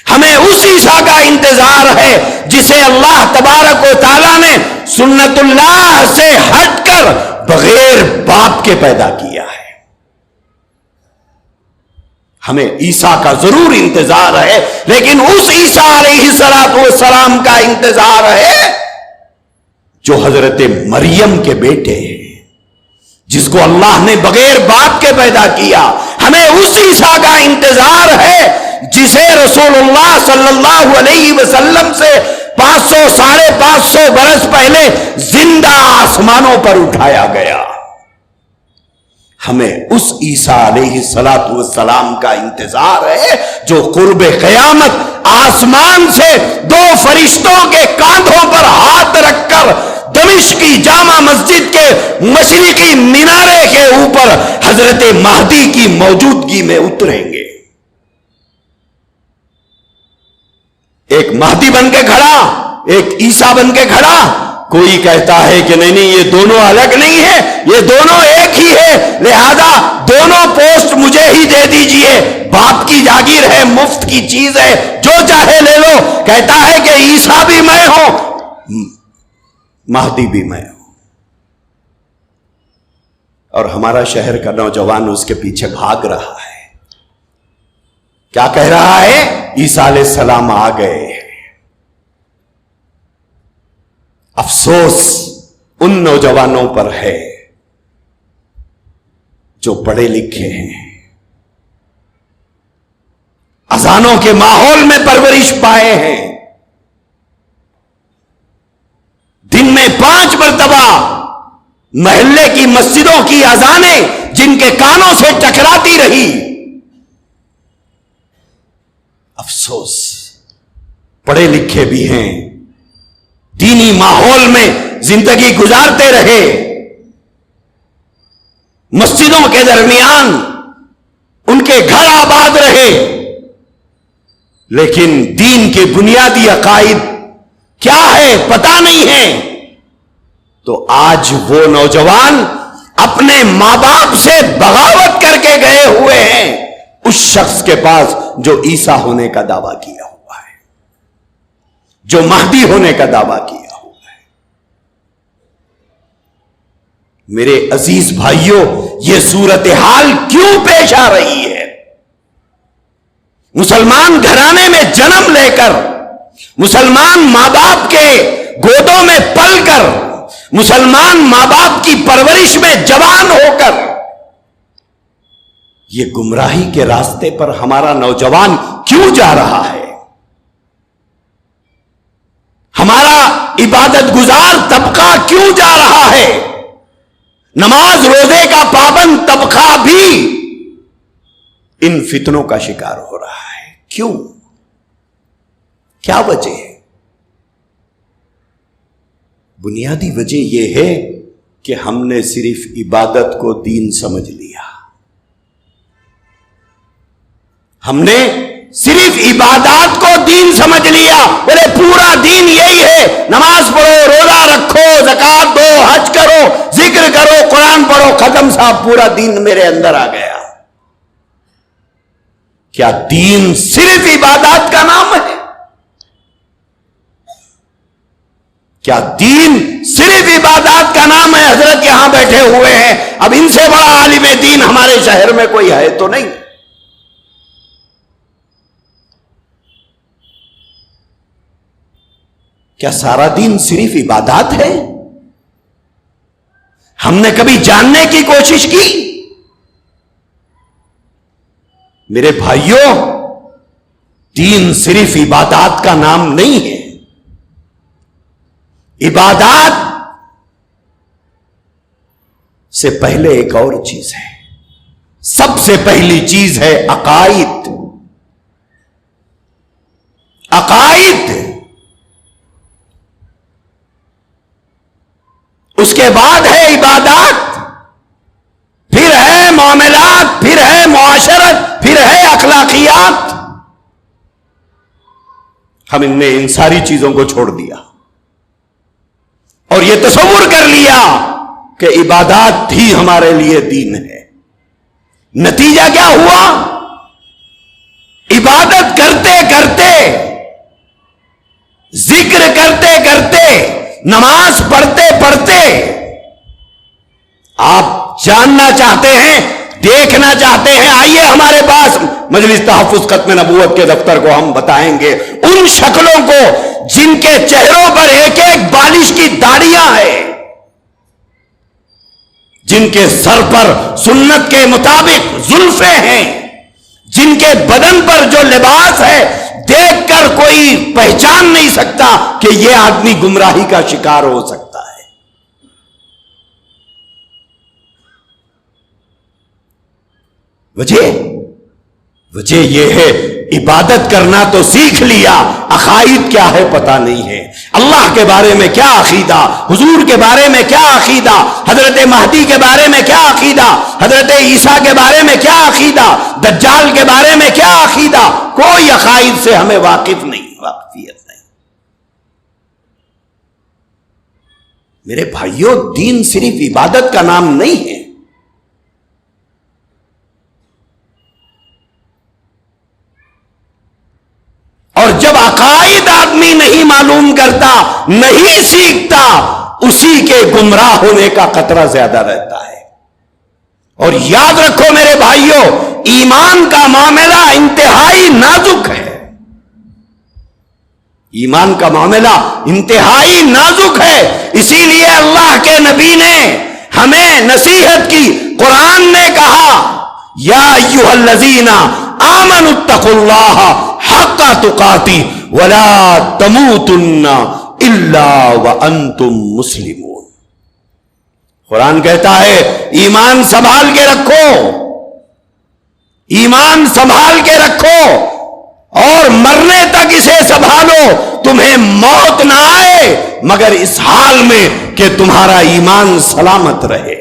ہمیں اس عیسیٰ کا انتظار ہے جسے اللہ تبارک و تعالیٰ نے سنت اللہ سے ہٹ کر بغیر باپ کے پیدا کیا ہے. ہمیں عیسیٰ کا ضرور انتظار ہے، لیکن اس عیسیٰ علیہ السلام کا انتظار ہے جو حضرت مریم کے بیٹے ہیں، جس کو اللہ نے بغیر باپ کے پیدا کیا. ہمیں اس عیسیٰ کا انتظار ہے جسے رسول اللہ صلی اللہ علیہ وسلم سے 500 ساڑھے 500 برس پہلے زندہ آسمانوں پر اٹھایا گیا. ہمیں اس عیسیٰ علیہ السلام کا انتظار ہے جو قرب قیامت آسمان سے 2 فرشتوں کے کاندھوں پر ہاتھ رکھ کر دمشق کی جامع مسجد کے مشرقی مینارے کے اوپر حضرت مہدی کی موجودگی میں اتریں گے. ایک مہدی بن کے کھڑا، ایک عیسیٰ بن کے کھڑا. کوئی کہتا ہے کہ نہیں یہ دونوں الگ نہیں ہے، یہ دونوں ایک ہی ہے، لہذا دونوں پوسٹ مجھے ہی دے دیجئے، باپ کی جاگیر ہے، مفت کی چیز ہے، جو چاہے لے لو. کہتا ہے کہ عیسیٰ بھی میں ہوں، مہدی بھی میں ہوں. اور ہمارا شہر کا نوجوان اس کے پیچھے بھاگ رہا ہے. کیا کہہ رہا ہے؟ عیسیٰ علیہ السلام آ گئے. افسوس ان نوجوانوں پر ہے جو پڑھے لکھے ہیں، اذانوں کے ماحول میں پرورش پائے ہیں، دن میں 5 مرتبہ محلے کی مسجدوں کی اذانیں جن کے کانوں سے ٹکراتی رہی. افسوس، پڑھے لکھے بھی ہیں، دینی ماحول میں زندگی گزارتے رہے، مسجدوں کے درمیان ان کے گھر آباد رہے، لیکن دین کے بنیادی عقائد کیا ہے پتہ نہیں ہے. تو آج وہ نوجوان اپنے ماں باپ سے بغاوت کر کے گئے ہوئے ہیں اس شخص کے پاس جو عیسیٰ ہونے کا دعویٰ کیا ہوا ہے، جو مہدی ہونے کا دعویٰ کیا ہوا ہے. میرے عزیز بھائیوں، یہ صورتحال کیوں پیش آ رہی ہے؟ مسلمان گھرانے میں جنم لے کر، مسلمان ماں باپ کے گودوں میں پل کر، مسلمان ماں باپ کی پرورش میں جوان ہو کر، یہ گمراہی کے راستے پر ہمارا نوجوان کیوں جا رہا ہے؟ ہمارا عبادت گزار طبقہ کیوں جا رہا ہے؟ نماز روزے کا پابند طبقہ بھی ان فتنوں کا شکار ہو رہا ہے. کیوں؟ کیا وجہ ہے؟ بنیادی وجہ یہ ہے کہ ہم نے صرف عبادت کو دین سمجھ لیا. ہم نے صرف عبادات کو دین سمجھ لیا. بولے پورا دین یہی ہے، نماز پڑھو، روزہ رکھو، زکات دو، حج کرو، ذکر کرو، قرآن پڑھو، ختم صاحب، پورا دین میرے اندر آ گیا. کیا دین صرف عبادات کا نام ہے؟ کیا دین صرف عبادات کا نام ہے؟ حضرت یہاں بیٹھے ہوئے ہیں، اب ان سے بڑا عالم دین ہمارے شہر میں کوئی ہے تو نہیں. کیا سارا دین صرف عبادات ہے؟ ہم نے کبھی جاننے کی کوشش کی؟ میرے بھائیوں، دین صرف عبادات کا نام نہیں ہے. عبادات سے پہلے ایک اور چیز ہے. سب سے پہلی چیز ہے عقائد. عقائد. اس کے بعد ہے عبادات، پھر ہے معاملات، پھر ہے معاشرت، پھر ہے اخلاقیات. ہم نے ان ساری چیزوں کو چھوڑ دیا اور یہ تصور کر لیا کہ عبادات ہی ہمارے لیے دین ہے. نتیجہ کیا ہوا؟ عبادت کرتے کرتے، ذکر کرتے کرتے، نماز پڑھتے پڑھتے آپ جاننا چاہتے ہیں، دیکھنا چاہتے ہیں، آئیے ہمارے پاس مجلس تحفظ ختم نبوت کے دفتر کو ہم بتائیں گے ان شکلوں کو جن کے چہروں پر ایک ایک بالش کی داڑیاں ہیں، جن کے سر پر سنت کے مطابق زلفیں ہیں، جن کے بدن پر جو لباس ہے دیکھ کر کوئی پہچان نہیں سکتا کہ یہ آدمی گمراہی کا شکار ہو سکتا ہے. وجہ یہ ہے عبادت کرنا تو سیکھ لیا، عقائد کیا ہے پتہ نہیں ہے. اللہ کے بارے میں کیا عقیدہ، حضور کے بارے میں کیا عقیدہ، حضرت مہدی کے بارے میں کیا عقیدہ، حضرت عیسیٰ کے بارے میں کیا عقیدہ، دجال کے بارے میں کیا عقیدہ، کوئی عقائد سے ہمیں واقفیت نہیں. میرے بھائیوں، دین صرف عبادت کا نام نہیں ہے. اور جب عقائد آدمی نہیں معلوم کرتا، نہیں سیکھتا، اسی کے گمراہ ہونے کا خطرہ زیادہ رہتا ہے. اور یاد رکھو میرے بھائیوں، ایمان کا معاملہ انتہائی نازک ہے. ایمان کا معاملہ انتہائی نازک ہے. اسی لیے اللہ کے نبی نے ہمیں نصیحت کی. قرآن نے کہا یا ایھا الذین آمنوا اتقوا اللہ حق تقاتی ولا تموتن الا وانتم مسلمون. قرآن کہتا ہے ایمان سنبھال کے رکھو، ایمان سنبھال کے رکھو اور مرنے تک اسے سنبھالو. تمہیں موت نہ آئے مگر اس حال میں کہ تمہارا ایمان سلامت رہے.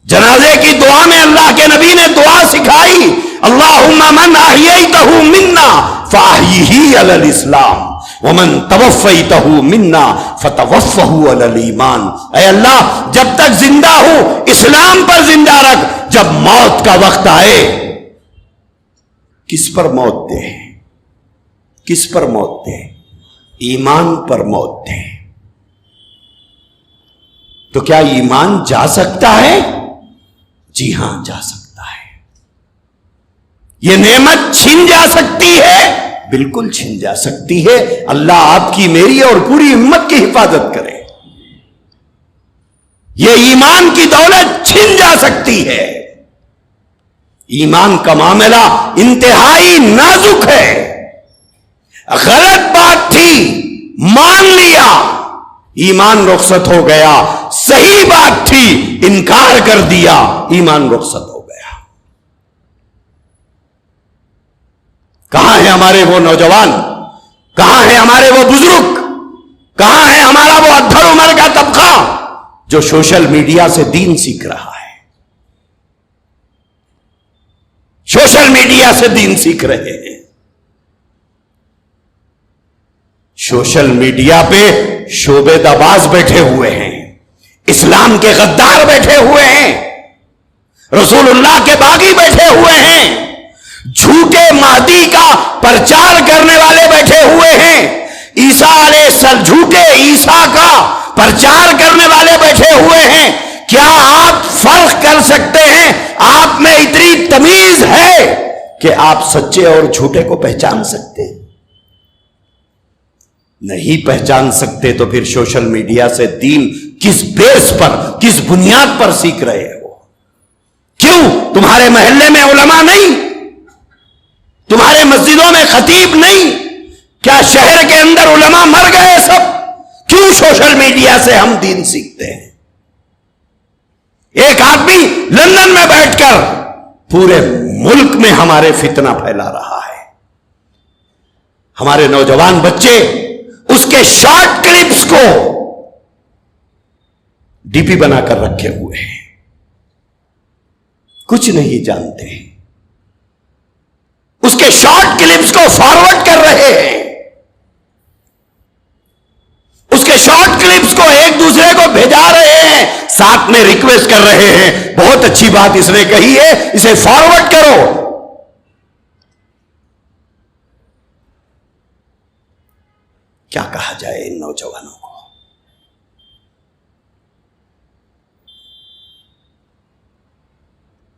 جنازے کی دعا میں اللہ کے نبی نے دعا سکھائی، اللہم من احییتہ منا فاحیہ علی الاسلام ومن توفیتہ منا فتوفہ علی الایمان. اے اللہ، جب تک زندہ ہوں اسلام پر زندہ رکھ، جب موت کا وقت آئے کس پر موت دے؟ کس پر موت دے؟ ایمان پر موت دے. تو کیا ایمان جا سکتا ہے؟ جی ہاں، جا سکتا ہے. یہ نعمت چھن جا سکتی ہے؟ بالکل چھن جا سکتی ہے. اللہ آپ کی، میری اور پوری امت کی حفاظت کرے. یہ ایمان کی دولت چھن جا سکتی ہے. ایمان کا معاملہ انتہائی نازک ہے. غلط بات تھی، مان لیا، ایمان رخصت ہو گیا. صحیح بات تھی، انکار کر دیا، ایمان رخصت ہو گیا. کہاں ہیں ہمارے وہ نوجوان؟ کہاں ہیں ہمارے وہ بزرگ؟ کہاں ہے ہمارا وہ ادھر عمر کا طبقہ جو سوشل میڈیا سے دین سیکھ رہا ہے؟ سوشل میڈیا سے دین سیکھ رہے ہیں. سوشل میڈیا پہ شعبے دباز بیٹھے ہوئے ہیں، اسلام کے غدار بیٹھے ہوئے ہیں، رسول اللہ کے باغی بیٹھے ہوئے ہیں، جھوٹے مہدی کا پرچار کرنے والے بیٹھے ہوئے ہیں، عیسیٰ علیہ السلام جھوٹے عیسیٰ کا پرچار کرنے والے بیٹھے ہوئے ہیں. کیا آپ فرق کر سکتے ہیں؟ آپ میں اتنی تمیز ہے کہ آپ سچے اور جھوٹے کو پہچان سکتے ہیں؟ نہیں پہچان سکتے تو پھر سوشل میڈیا سے دین کس بیس پر، کس بنیاد پر سیکھ رہے ہو؟ کیوں تمہارے محلے میں علماء نہیں؟ تمہارے مسجدوں میں خطیب نہیں؟ کیا شہر کے اندر علماء مر گئے سب؟ کیوں سوشل میڈیا سے ہم دین سیکھتے ہیں؟ ایک آدمی لندن میں بیٹھ کر پورے ملک میں ہمارے فتنہ پھیلا رہا ہے. ہمارے نوجوان بچے اس کے شارٹ کلپس کو ڈی پی بنا کر رکھے ہوئے ہیں، کچھ نہیں جانتے، اس کے شارٹ کلپس کو فارورڈ کر رہے ہیں، اس کے شارٹ کلپس کو ایک دوسرے کو بھیجا رہے ہیں، ساتھ میں ریکویسٹ کر رہے ہیں بہت اچھی بات اس نے کہی ہے، اسے فارورڈ کرو. کیا کہا جائے ان نوجوانوں کو؟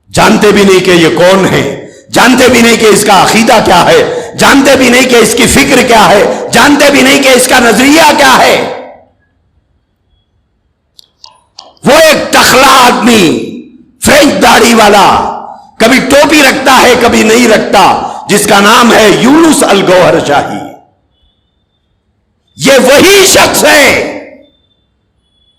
جانتے بھی نہیں کہ یہ کون ہے، جانتے بھی نہیں کہ اس کا عقیدہ کیا ہے، جانتے بھی نہیں کہ اس کی فکر کیا ہے، جانتے بھی نہیں کہ اس کا نظریہ کیا ہے. وہ ایک ٹخلا آدمی، فرینچ داڑھی والا، کبھی ٹوپی رکھتا ہے کبھی نہیں رکھتا، جس کا نام ہے یونس الگوہر شاہی. یہ وہی شخص ہے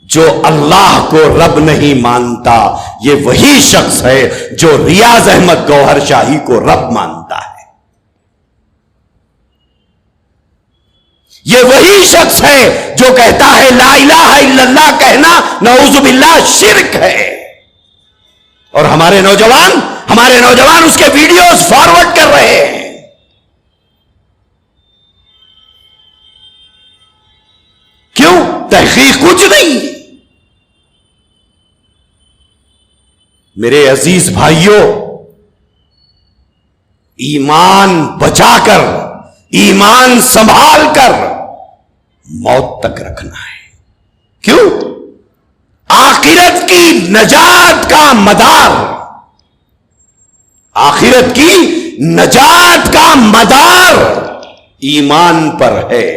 جو اللہ کو رب نہیں مانتا، یہ وہی شخص ہے جو ریاض احمد گوہر شاہی کو رب مانتا ہے. یہ وہی شخص ہے جو کہتا ہے لا الہ الا اللہ کہنا نعوذ باللہ شرک ہے. اور ہمارے نوجوان اس کے ویڈیوز فارورڈ کر رہے ہیں. کیوں؟ تحقیق کچھ نہیں. میرے عزیز بھائیوں، ایمان بچا کر، ایمان سنبھال کر موت تک رکھنا ہے. کیوں؟ آخرت کی نجات کا مدار، آخرت کی نجات کا مدار ایمان پر ہے.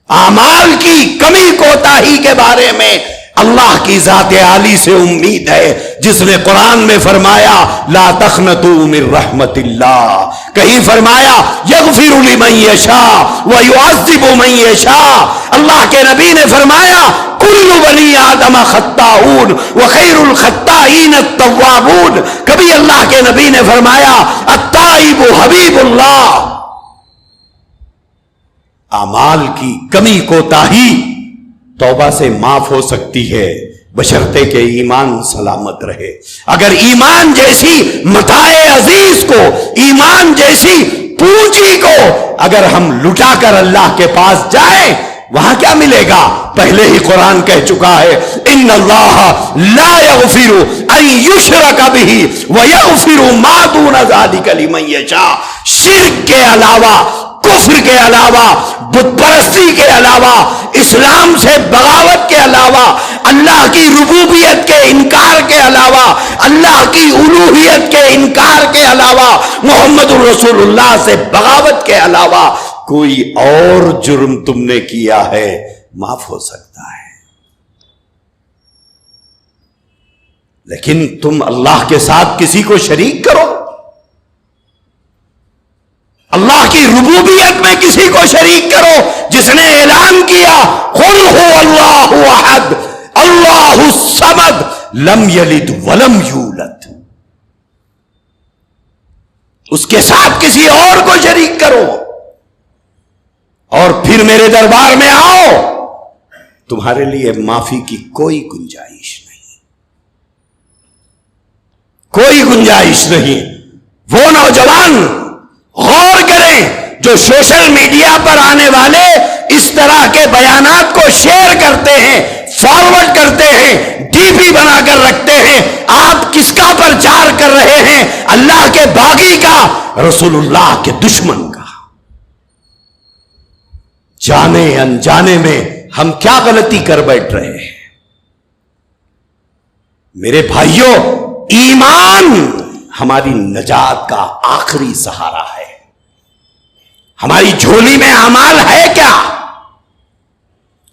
اعمال کی کمی کوتاہی کے بارے میں اللہ کی ذات عالی سے امید ہے، جس نے قرآن میں فرمایا لا تقنطوا من رحمت اللہ، کہیں فرمایا یغفر لمن یشاء ویعذب من یشاء. اللہ کے نبی نے فرمایا کل بنی آدم خطاؤون وخیر الخطائین التوابون. کبھی اللہ کے نبی نے فرمایا التائب حبیب اللہ. اعمال کی کمی کوتاہی توبہ سے معاف ہو سکتی ہے بشرطے کہ ایمان سلامت رہے. اگر ایمان جیسی متاع عزیز کو، ایمان جیسی پونجی کو اگر ہم لٹا کر اللہ کے پاس جائیں، وہاں کیا ملے گا؟ پہلے ہی قرآن کہہ چکا ہے ان اللہ لا یغفر ان یشرک بہ ویغفر ما دون ذلک لمن یشاء. شرک کے علاوہ، کفر کے علاوہ، بت پرستی کے علاوہ، اسلام سے بغاوت کے علاوہ، اللہ کی ربوبیت کے انکار کے علاوہ، اللہ کی الوہیت کے انکار کے علاوہ، محمد رسول اللہ سے بغاوت کے علاوہ کوئی اور جرم تم نے کیا ہے معاف ہو سکتا ہے. لیکن تم اللہ کے ساتھ کسی کو شریک کرو، اللہ کی ربوبیت میں کسی کو شریک کرو، جس نے اعلان کیا قل هو اللہ احد اللہ الصمد لم یلد ولم یولد. اس کے ساتھ کسی اور کو شریک کرو. اور پھر میرے دربار میں آؤ، تمہارے لیے معافی کی کوئی گنجائش نہیں، کوئی گنجائش نہیں۔ وہ نوجوان غور کریں جو سوشل میڈیا پر آنے والے اس طرح کے بیانات کو شیئر کرتے ہیں، فارورڈ کرتے ہیں، ڈی پی بنا کر رکھتے ہیں۔ آپ کس کا پرچار کر رہے ہیں؟ اللہ کے باغی کا، رسول اللہ کے دشمن کا۔ جانے انجانے میں ہم کیا غلطی کر بیٹھ رہے ہیں؟ میرے بھائیوں، ایمان ہماری نجات کا آخری سہارا ہے۔ ہماری جھولی میں اعمال ہے کیا؟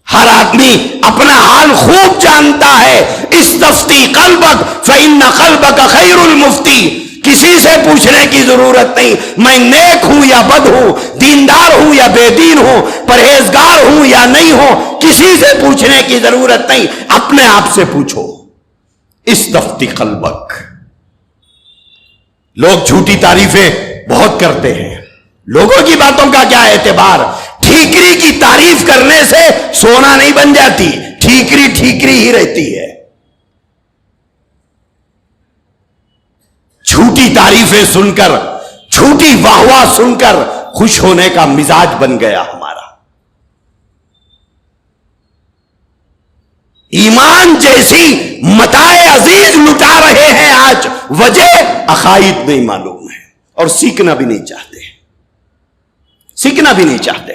ہر آدمی اپنا حال خوب جانتا ہے۔ استفتی قلبک فإن قلبک خیر المفتی۔ کسی سے پوچھنے کی ضرورت نہیں، میں نیک ہوں یا بد ہوں، دیندار ہوں یا بے دین ہوں، پرہیزگار ہوں یا نہیں ہوں، کسی سے پوچھنے کی ضرورت نہیں، اپنے آپ سے پوچھو۔ استفتی قلبک۔ لوگ جھوٹی تعریفیں بہت کرتے ہیں، لوگوں کی باتوں کا کیا اعتبار؟ ٹھیکری کی تعریف کرنے سے سونا نہیں بن جاتی، ٹھیکری ٹھیکری ہی رہتی ہے۔ جھوٹی تعریفیں سن کر، جھوٹی واہ واہ سن کر خوش ہونے کا مزاج بن گیا ہمارا۔ ایمان جیسی متاع عزیز لٹا رہے ہیں آج، وجہ عقائد نہیں معلوم ہے اور سیکھنا بھی نہیں چاہتے، سیکھنا بھی نہیں چاہتے،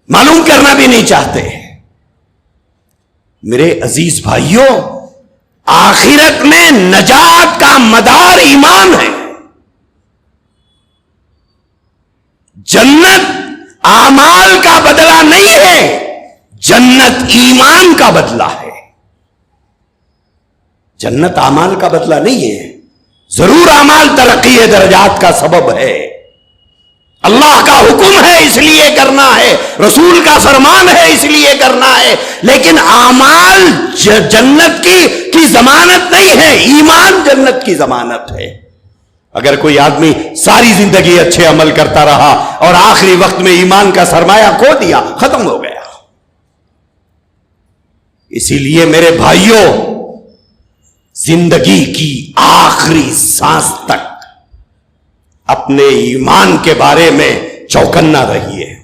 معلوم کرنا بھی نہیں چاہتے۔ میرے عزیز بھائیوں، آخرت میں نجات کا مدار ایمان ہے۔ جنت اعمال کا بدلہ نہیں ہے، جنت ایمان کا بدلہ ہے۔ جنت اعمال کا بدلہ نہیں ہے، ضرور اعمال ترقی درجات کا سبب ہے، اللہ کا حکم ہے اس لیے کرنا ہے، رسول کا فرمان ہے اس لیے کرنا ہے، لیکن اعمال جنت کی ضمانت نہیں ہے، ایمان جنت کی ضمانت ہے۔ اگر کوئی آدمی ساری زندگی اچھے عمل کرتا رہا اور آخری وقت میں ایمان کا سرمایہ کھو دیا، ختم ہو گیا۔ اسی لیے میرے بھائیوں، زندگی کی آخری سانس تک اپنے ایمان کے بارے میں چوکنا رہیے۔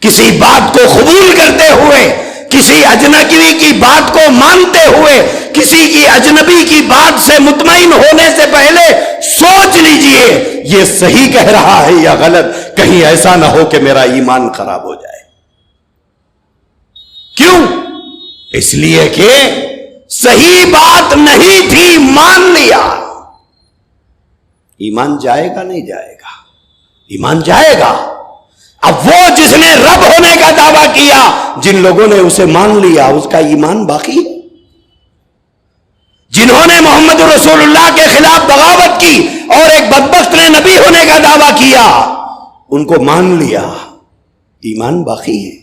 کسی بات کو قبول کرتے ہوئے، کسی اجنبی کی بات کو مانتے ہوئے، کسی کی اجنبی کی بات سے مطمئن ہونے سے پہلے سوچ لیجئے یہ صحیح کہہ رہا ہے یا غلط، کہیں ایسا نہ ہو کہ میرا ایمان خراب ہو جائے۔ کیوں؟ اس لیے کہ صحیح بات نہیں تھی، مان لیا۔ ایمان جائے گا نہیں جائے گا؟ ایمان جائے گا۔ اب وہ جس نے رب ہونے کا دعویٰ کیا، جن لوگوں نے اسے مان لیا، اس کا ایمان باقی ہے۔ جنہوں نے محمد رسول اللہ کے خلاف بغاوت کی اور ایک بدبخت نے نبی ہونے کا دعویٰ کیا، ان کو مان لیا، ایمان باقی ہے۔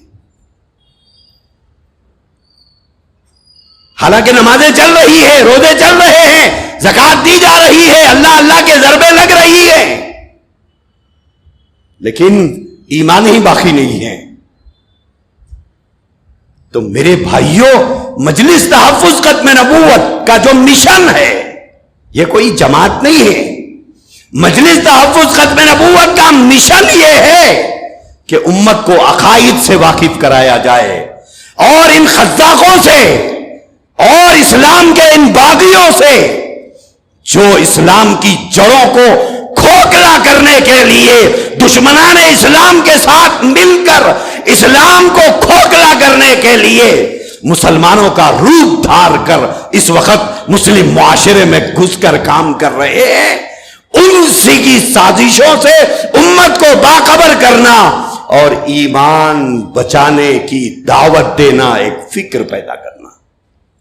حالانکہ نمازیں چل رہی ہیں، روزے چل رہے ہیں، زکات دی جا رہی ہے، اللہ اللہ کے ضربیں لگ رہی ہیں، لیکن ایمان ہی باقی نہیں ہے۔ تو میرے بھائیوں، مجلس تحفظ ختم نبوت کا جو مشن ہے، یہ کوئی جماعت نہیں ہے۔ مجلس تحفظ ختم نبوت کا مشن یہ ہے کہ امت کو عقائد سے واقف کرایا جائے اور ان خزاقوں سے اور اسلام کے ان باغیوں سے جو اسلام کی جڑوں کو کھوکھلا کرنے کے لیے دشمنان اسلام کے ساتھ مل کر اسلام کو کھوکھلا کرنے کے لیے مسلمانوں کا روپ دھار کر اس وقت مسلم معاشرے میں گھس کر کام کر رہے ہیں، ان سی کی سازشوں سے امت کو باخبر کرنا اور ایمان بچانے کی دعوت دینا، ایک فکر پیدا کرنا،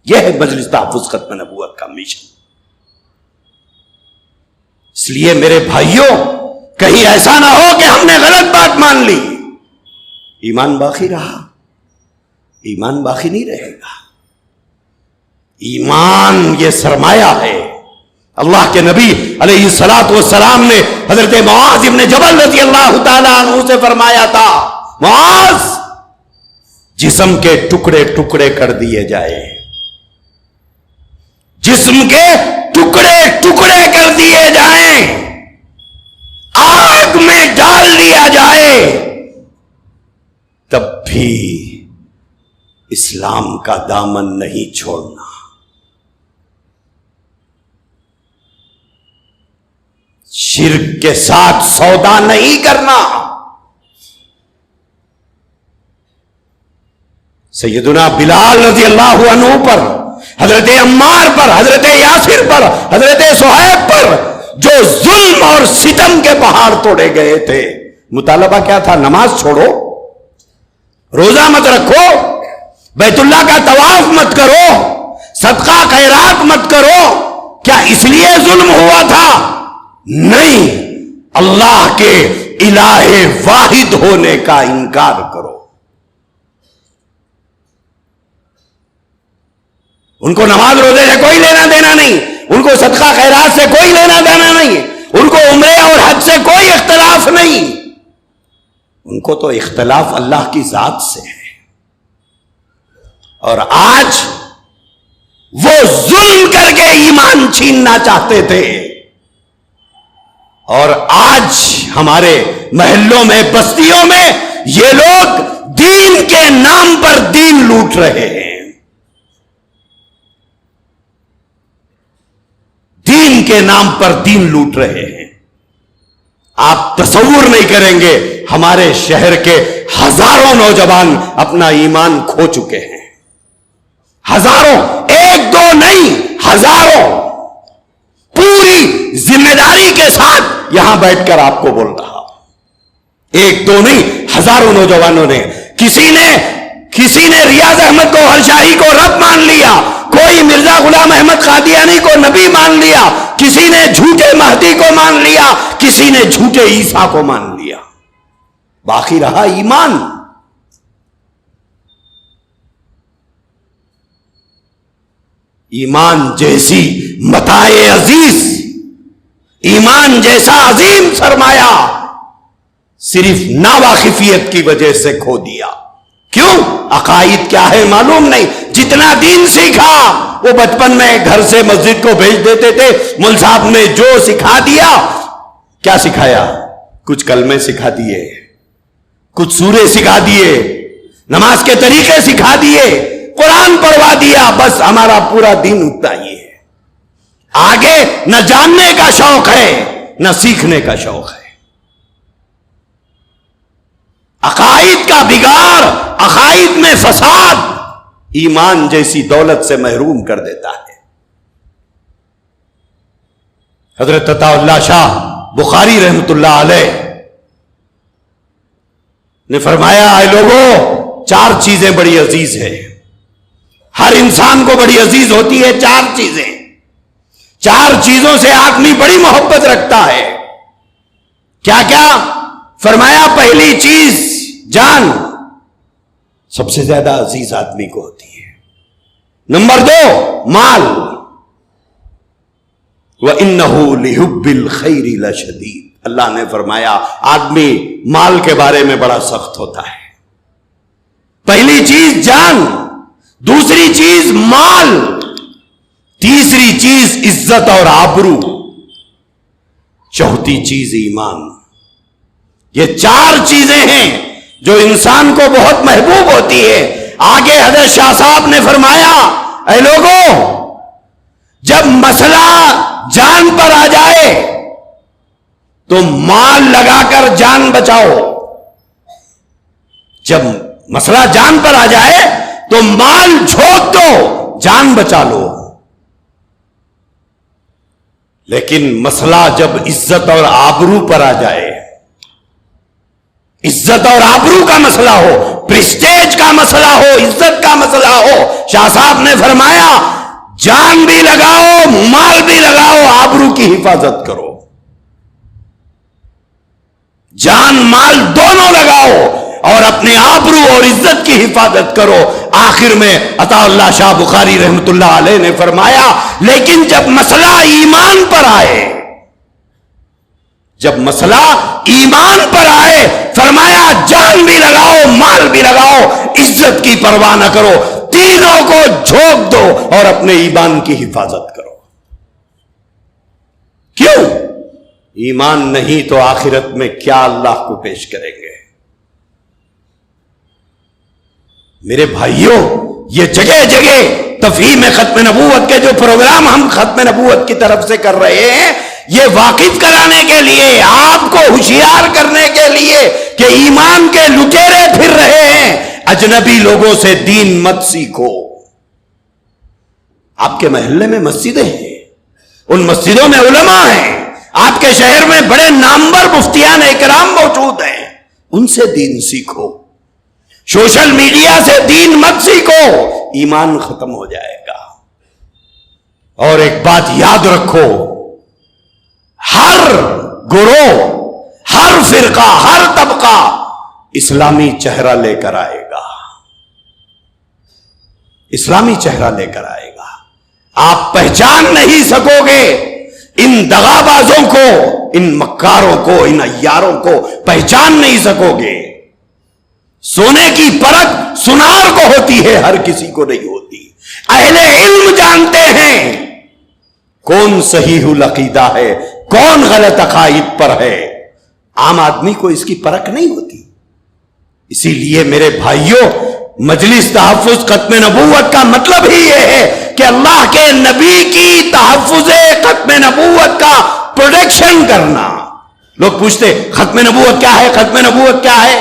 یہ ہے مجلس تحفظ ختم نبوت کا مشن۔ اس لیے میرے بھائیوں، کہیں ایسا نہ ہو کہ ہم نے غلط بات مان لی، ایمان باقی رہا، ایمان باقی نہیں رہے گا۔ ایمان یہ سرمایہ ہے، اللہ کے نبی علیہ الصلوۃ والسلام نے حضرت معاذ ابن جبل رضی اللہ تعالی عنہ سے فرمایا تھا، معاذ جسم کے ٹکڑے ٹکڑے کر دیے جائے، جسم کے ٹکڑے ٹکڑے کر دیے جائیں، آگ میں ڈال دیا جائے، تب بھی اسلام کا دامن نہیں چھوڑنا۔ شرک کے ساتھ سودا نہیں کرنا۔ سیدنا بلال رضی اللہ عنہ پر، حضرت عمار پر، حضرت یاسر پر، حضرت صہیب پر جو ظلم اور ستم کے پہاڑ توڑے گئے تھے، مطالبہ کیا تھا؟ نماز چھوڑو، روزہ مت رکھو، بیت اللہ کا طواف مت کرو، صدقہ خیرات مت کرو۔ کیا اس لیے ظلم ہوا تھا؟ نہیں، اللہ کے الہ واحد ہونے کا انکار کرو۔ ان کو نماز روزے سے کوئی لینا دینا نہیں، ان کو صدقہ خیرات سے کوئی لینا دینا نہیں، ان کو عمرے اور حج سے کوئی اختلاف نہیں، ان کو تو اختلاف اللہ کی ذات سے ہے۔ اور آج وہ ظلم کر کے ایمان چھیننا چاہتے تھے، اور آج ہمارے محلوں میں، بستیوں میں یہ لوگ دین کے نام پر دین لوٹ رہے ہیں، دین کے نام پر دین لوٹ رہے ہیں۔ آپ تصور نہیں کریں گے، ہمارے شہر کے ہزاروں نوجوان اپنا ایمان کھو چکے ہیں، ہزاروں، ایک دو نہیں، ہزاروں۔ پوری ذمہ داری کے ساتھ یہاں بیٹھ کر آپ کو بول رہا، ایک دو نہیں، ہزاروں نوجوانوں نے، کسی نے ریاض احمد گوہر شاہی کو رب مان لیا، کوئی مرزا غلام احمد قادیانی کو نبی مان لیا، کسی نے جھوٹے مہدی کو مان لیا، کسی نے جھوٹے عیسیٰ کو مان لیا، باقی رہا ایمان۔ ایمان جیسی متاع عزیز، ایمان جیسا عظیم سرمایہ صرف ناواقفیت کی وجہ سے کھو دیا۔ کیوں؟ عقائد کیا ہے معلوم نہیں۔ جتنا دین سیکھا وہ بچپن میں گھر سے مسجد کو بھیج دیتے تھے، مول صاحب نے جو سکھا دیا، کیا سکھایا؟ کچھ کلمے سکھا دیے، کچھ سورے سکھا دیے، نماز کے طریقے سکھا دیے، قرآن پڑھوا دیا، بس ہمارا پورا دین اتنا ہی ہے۔ آگے نہ جاننے کا شوق ہے نہ سیکھنے کا شوق ہے۔ عقائد کا بگاڑ، عقائد میں فساد ایمان جیسی دولت سے محروم کر دیتا ہے۔ حضرت عطا اللہ شاہ بخاری رحمت اللہ علیہ نے فرمایا، اے لوگوں، چار چیزیں بڑی عزیز ہیں، ہر انسان کو بڑی عزیز ہوتی ہے چار چیزیں، چار چیزوں سے آدمی بڑی محبت رکھتا ہے۔ کیا کیا؟ فرمایا پہلی چیز جان، سب سے زیادہ عزیز آدمی کو ہوتی ہے۔ نمبر دو مال، وَإِنَّهُ لِحُبِّ الْخَيْرِ لَشَدِيدٌ، اللہ نے فرمایا آدمی مال کے بارے میں بڑا سخت ہوتا ہے۔ پہلی چیز جان، دوسری چیز مال، تیسری چیز عزت اور آبرو، چوتھی چیز ایمان۔ یہ چار چیزیں ہیں جو انسان کو بہت محبوب ہوتی ہے۔ آگے حضرت شاہ صاحب نے فرمایا، اے لوگوں، جب مسئلہ جان پر آ جائے تو مال لگا کر جان بچاؤ، جب مسئلہ جان پر آ جائے تو مال جھونک دو، جان بچا لو۔ لیکن مسئلہ جب عزت اور آبرو پر آ جائے، عزت اور آبرو کا مسئلہ ہو، پریسٹیج کا مسئلہ ہو، عزت کا مسئلہ ہو، شاہ صاحب نے فرمایا جان بھی لگاؤ، مال بھی لگاؤ، آبرو کی حفاظت کرو، جان مال دونوں لگاؤ، اور اپنے آبرو اور عزت کی حفاظت کرو. آخر میں عطا اللہ شاہ بخاری رحمت اللہ علیہ نے فرمایا لیکن جب مسئلہ ایمان پر آئے، جب مسئلہ ایمان پر آئے، فرمایا جان بھی لگاؤ، مال بھی لگاؤ، عزت کی پرواہ نہ کرو، تینوں کو جھونک دو اور اپنے ایمان کی حفاظت کرو. کیوں؟ ایمان نہیں تو آخرت میں کیا اللہ کو پیش کریں گے؟ میرے بھائیوں، یہ جگہ جگہ تفہیم ختم نبوت کے جو پروگرام ہم ختم نبوت کی طرف سے کر رہے ہیں، یہ واقف کرانے کے لیے، آپ کو ہوشیار کرنے کے لیے کہ ایمان کے لٹیرے پھر رہے ہیں، اجنبی لوگوں سے دین مت سیکھو. آپ کے محلے میں مسجدیں ہیں، ان مسجدوں میں علماء ہیں، آپ کے شہر میں بڑے نامور مفتیان اکرام موجود ہیں، ان سے دین سیکھو. سوشل میڈیا سے دین مت سیکھو، ایمان ختم ہو جائے گا. اور ایک بات یاد رکھو، ہر گروہ، ہر فرقہ، ہر طبقہ اسلامی چہرہ لے کر آئے گا، اسلامی چہرہ لے کر آئے گا. آپ پہچان نہیں سکو گے ان دغابازوں کو، ان مکاروں کو، ان عیاروں کو پہچان نہیں سکو گے. سونے کی پرکھ سنار کو ہوتی ہے، ہر کسی کو نہیں ہوتی. اہل علم جانتے ہیں کون صحیح العقیدہ ہے، کون غلط عقائد پر ہے. عام آدمی کو اس کی پرکھ نہیں ہوتی. اسی لیے میرے بھائیوں، مجلس تحفظ ختم نبوت کا مطلب ہی یہ ہے کہ اللہ کے نبی کی تحفظ ختم نبوت کا پروٹیکشن کرنا. لوگ پوچھتے ختم نبوت کیا ہے، ختم نبوت کیا ہے؟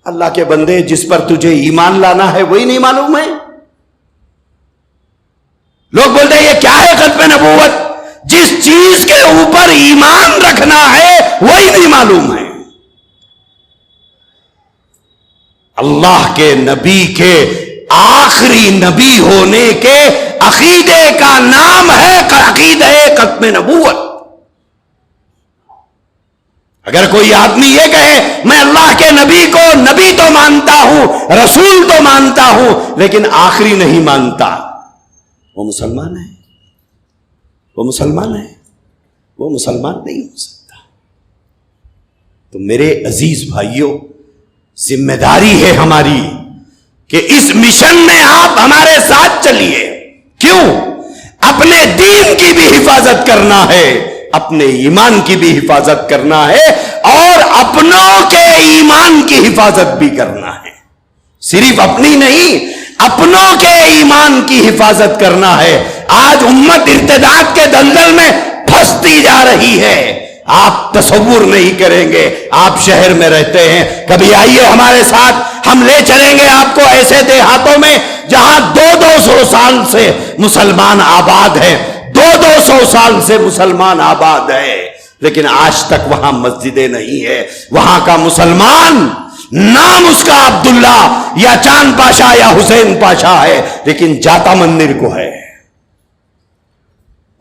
اللہ کے بندے، جس پر تجھے ایمان لانا ہے وہی نہیں معلوم ہے. لوگ بولتے ہیں یہ کیا ہے ختم نبوت؟ جس چیز کے اوپر ایمان رکھنا ہے وہی نہیں معلوم ہے. اللہ کے نبی کے آخری نبی ہونے کے عقیدے کا نام ہے عقیدہ ختم نبوت. اگر کوئی آدمی یہ کہے میں اللہ کے نبی کو نبی تو مانتا ہوں، رسول تو مانتا ہوں، لیکن آخری نہیں مانتا، وہ مسلمان ہے؟ وہ مسلمان ہے؟ وہ مسلمان نہیں ہو سکتا. تو میرے عزیز بھائیوں، ذمہ داری ہے ہماری کہ اس مشن میں آپ ہمارے ساتھ چلیے. کیوں؟ اپنے دین کی بھی حفاظت کرنا ہے، اپنے ایمان کی بھی حفاظت کرنا ہے، اور اپنوں کے ایمان کی حفاظت بھی کرنا ہے. صرف اپنی نہیں، اپنوں کے ایمان کی حفاظت کرنا ہے. آج امت ارتداد کے دلدل میں پھنستی جا رہی ہے. آپ تصور نہیں کریں گے. آپ شہر میں رہتے ہیں، کبھی آئیے ہمارے ساتھ، ہم لے چلیں گے آپ کو ایسے دیہاتوں میں جہاں 200 سال سے مسلمان آباد ہیں، 200 سال سے مسلمان آباد ہے، لیکن آج تک وہاں مسجدیں نہیں ہے. وہاں کا مسلمان نام اس کا عبداللہ یا چاند پاشا یا حسین پاشا ہے، لیکن جاتا مندر کو ہے.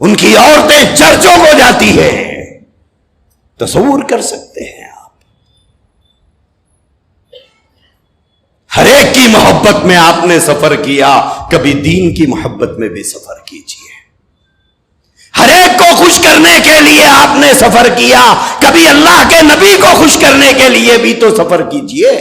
ان کی عورتیں چرچوں کو جاتی ہیں. تصور کر سکتے ہیں آپ؟ ہر ایک کی محبت میں آپ نے سفر کیا، کبھی دین کی محبت میں بھی سفر کیجیے. ہر ایک کو خوش کرنے کے لیے آپ نے سفر کیا، کبھی اللہ کے نبی کو خوش کرنے کے لیے بھی تو سفر کیجیے.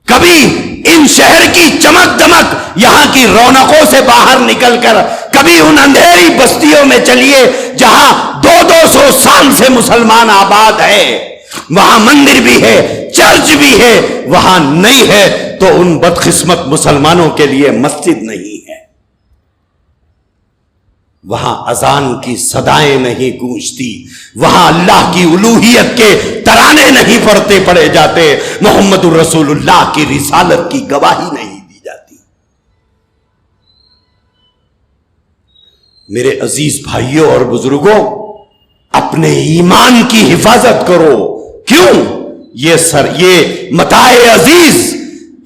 کبھی ان شہر کی چمک دمک، یہاں کی رونقوں سے باہر نکل کر کبھی ان اندھیری بستیوں میں چلیے جہاں 200 سال سے مسلمان آباد ہے. وہاں مندر بھی ہے، چرچ بھی ہے. وہاں نہیں ہے تو ان بدقسمت مسلمانوں کے لیے مسجد نہیں ہے. وہاں اذان کی صدائیں نہیں گونجتی، وہاں اللہ کی الوہیت کے ترانے نہیں پڑھتے پڑے جاتے، محمد الرسول اللہ کی رسالت کی گواہی نہیں دی جاتی. میرے عزیز بھائیوں اور بزرگوں، اپنے ایمان کی حفاظت کرو. کیوں؟ یہ متاع عزیز،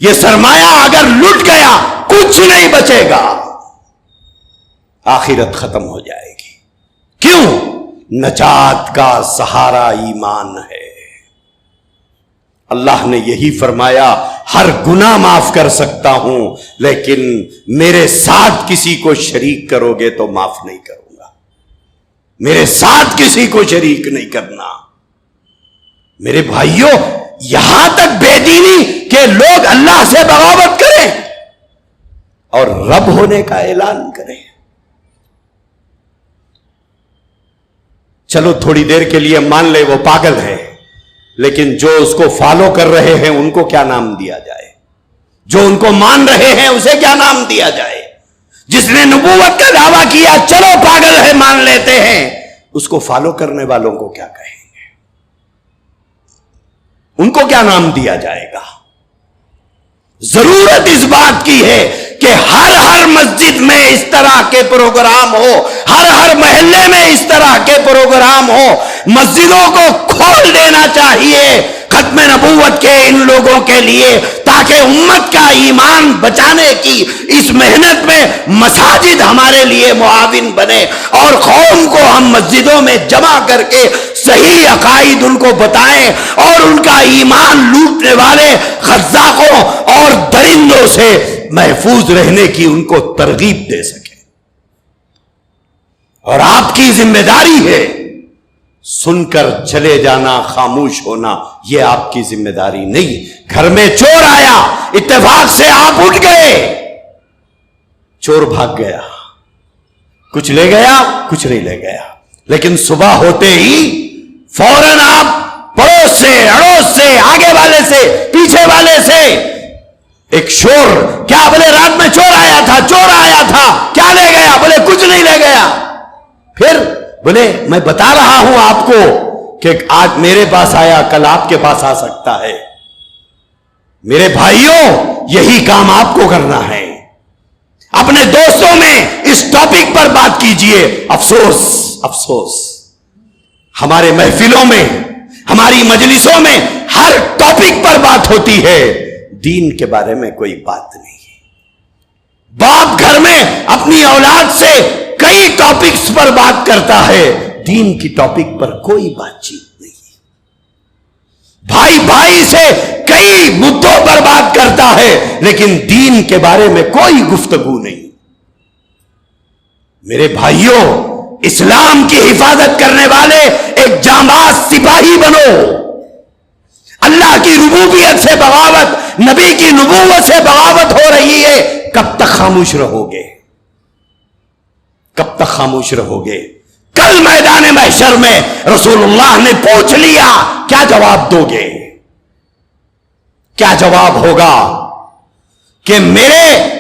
یہ سرمایہ اگر لٹ گیا کچھ نہیں بچے گا، آخرت ختم ہو جائے گی. کیوں؟ نجات کا سہارا ایمان ہے. اللہ نے یہی فرمایا ہر گناہ معاف کر سکتا ہوں، لیکن میرے ساتھ کسی کو شریک کرو گے تو معاف نہیں کروں گا۔ میرے ساتھ کسی کو شریک نہیں کرنا۔ میرے بھائیوں، یہاں تک بے دینی کہ لوگ اللہ سے بغاوت کریں اور رب ہونے کا اعلان کریں۔ چلو تھوڑی دیر کے لیے مان لے وہ پاگل ہے، لیکن جو اس کو فالو کر رہے ہیں ان کو کیا نام دیا جائے؟ جو ان کو مان رہے ہیں اسے کیا نام دیا جائے؟ جس نے نبوت کا دعویٰ کیا چلو پاگل ہے مان لیتے ہیں، اس کو فالو کرنے والوں کو کیا کہیں گے؟ ان کو کیا نام دیا جائے گا؟ ضرورت اس بات کی ہے کہ ہر مسجد میں اس طرح کے پروگرام ہو، ہر محلے میں اس طرح کے پروگرام ہو۔ مسجدوں کو کھول دینا چاہیے ختم نبوت کے ان لوگوں کے لیے، تاکہ امت کا ایمان بچانے کی اس محنت میں مساجد ہمارے لیے معاون بنے، اور قوم کو ہم مسجدوں میں جمع کر کے صحیح عقائد ان کو بتائیں، اور ان کا ایمان لوٹنے والے قذاقوں اور درندوں سے محفوظ رہنے کی ان کو ترغیب دے سکے۔ اور آپ کی ذمہ داری ہے سن کر چلے جانا، خاموش ہونا، یہ آپ کی ذمہ داری نہیں۔ گھر میں چور آیا، اتفاق سے آپ اٹھ گئے، چور بھاگ گیا، کچھ لے گیا کچھ نہیں لے گیا، لیکن صبح ہوتے ہی فوراً آپ پڑوس سے، اڑوس سے، آگے والے سے، پیچھے والے سے ایک شور، کیا بولے رات میں چور آیا تھا، چور آیا تھا، کیا لے گیا؟ بولے کچھ نہیں لے گیا۔ پھر بولے میں بتا رہا ہوں آپ کو کہ آج میرے پاس آیا کل آپ کے پاس آ سکتا ہے۔ میرے بھائیوں، یہی کام آپ کو کرنا ہے۔ اپنے دوستوں میں اس ٹاپک پر بات کیجئے۔ افسوس ہمارے محفلوں میں، ہماری مجلسوں میں ہر ٹاپک پر بات ہوتی ہے، دین کے بارے میں کوئی بات نہیں ہے۔ باپ گھر میں اپنی اولاد سے کئی ٹاپکس پر بات کرتا ہے، دین کی ٹاپک پر کوئی بات چیت نہیں ہے۔ بھائی سے کئی مدوں پر بات کرتا ہے، لیکن دین کے بارے میں کوئی گفتگو نہیں۔ میرے بھائیوں، اسلام کی حفاظت کرنے والے ایک جانباز سپاہی بنو۔ اللہ کی ربوبیت سے بغاوت، نبی کی نبوت سے بغاوت ہو رہی ہے، کب تک خاموش رہو گے؟ کب تک خاموش رہو گے؟ کل میدان محشر میں رسول اللہ نے پوچھ لیا، کیا جواب دو گے؟ کیا جواب ہوگا کہ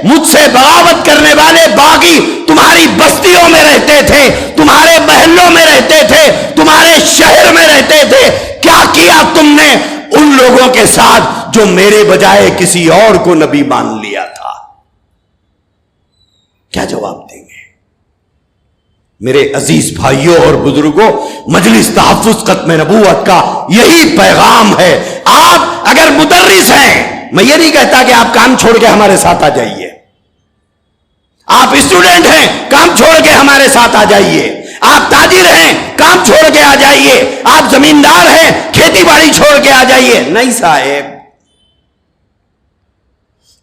مجھ سے بغاوت کرنے والے باغی تمہاری بستیوں میں رہتے تھے، تمہارے محلوں میں رہتے تھے، تمہارے شہر میں رہتے تھے، کیا کیا تم نے ان لوگوں کے ساتھ جو میرے بجائے کسی اور کو نبی مان لیا تھا؟ کیا جواب دیں گے؟ میرے عزیز بھائیوں اور بزرگوں، مجلس تحفظ ختم نبوت کا یہی پیغام ہے۔ آپ اگر مدرس ہیں، میں یہ نہیں کہتا کہ آپ کام چھوڑ کے ہمارے ساتھ آ جائیے، آپ اسٹوڈنٹ ہیں کام چھوڑ کے ہمارے ساتھ آ جائیے، آپ تاجر ہیں کام چھوڑ کے آ جائیے، آپ زمیندار ہیں کھیتی باڑی چھوڑ کے آ جائیے۔ نہیں صاحب،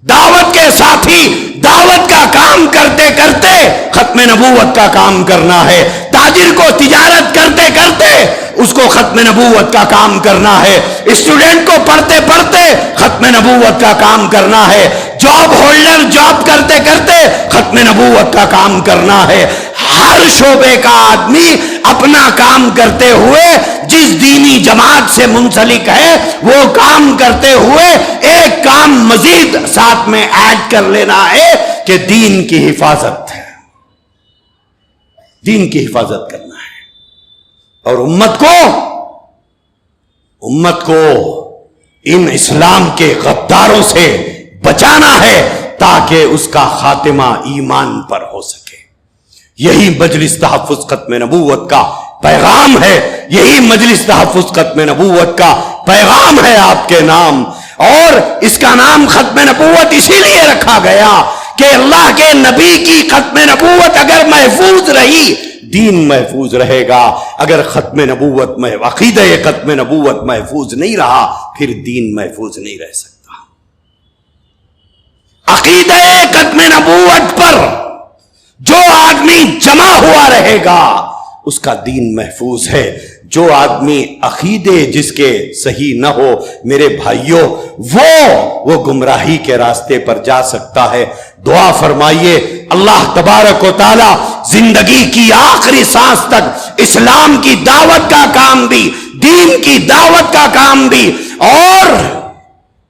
دعوت کے ساتھی دعوت کا کام کرتے کرتے ختم نبوت کا کام کرنا ہے۔ تاجر کو تجارت کرتے کرتے اس کو ختم نبوت کا کام کرنا ہے۔ اسٹوڈنٹ کو پڑھتے پڑھتے ختم نبوت کا کام کرنا ہے۔ جاب ہولڈر جاب کرتے کرتے ختم نبوت کا کام کرنا ہے۔ ہر شعبے کا آدمی اپنا کام کرتے ہوئے جس دینی جماعت سے منسلک ہے وہ کام کرتے ہوئے ایک کام مزید ساتھ میں ایڈ کر لینا ہے کہ دین کی حفاظت ہے، دین کی حفاظت کرنا ہے، اور امت کو ان اسلام کے غداروں سے بچانا ہے تاکہ اس کا خاتمہ ایمان پر ہو سکے۔ یہی مجلس تحفظ ختم نبوت کا پیغام ہے، یہی مجلس تحفظ ختم نبوت کا پیغام ہے آپ کے نام۔ اور اس کا نام ختم نبوت اسی لیے رکھا گیا کہ اللہ کے نبی کی ختم نبوت اگر محفوظ رہی، دین محفوظ رہے گا. اگر ختم نبوت میں عقیدہ ختم نبوت محفوظ نہیں رہا پھر دین محفوظ نہیں رہ سکتا. عقیدہ ختم نبوت پر جو آدمی جمع ہوا رہے گا اس کا دین محفوظ ہے. جو آدمی عقیدے جس کے صحیح نہ ہو میرے بھائیوں وہ گمراہی کے راستے پر جا سکتا ہے. دعا فرمائیے اللہ تبارک و تعالی زندگی کی آخری سانس تک اسلام کی دعوت کا کام بھی، دین کی دعوت کا کام بھی اور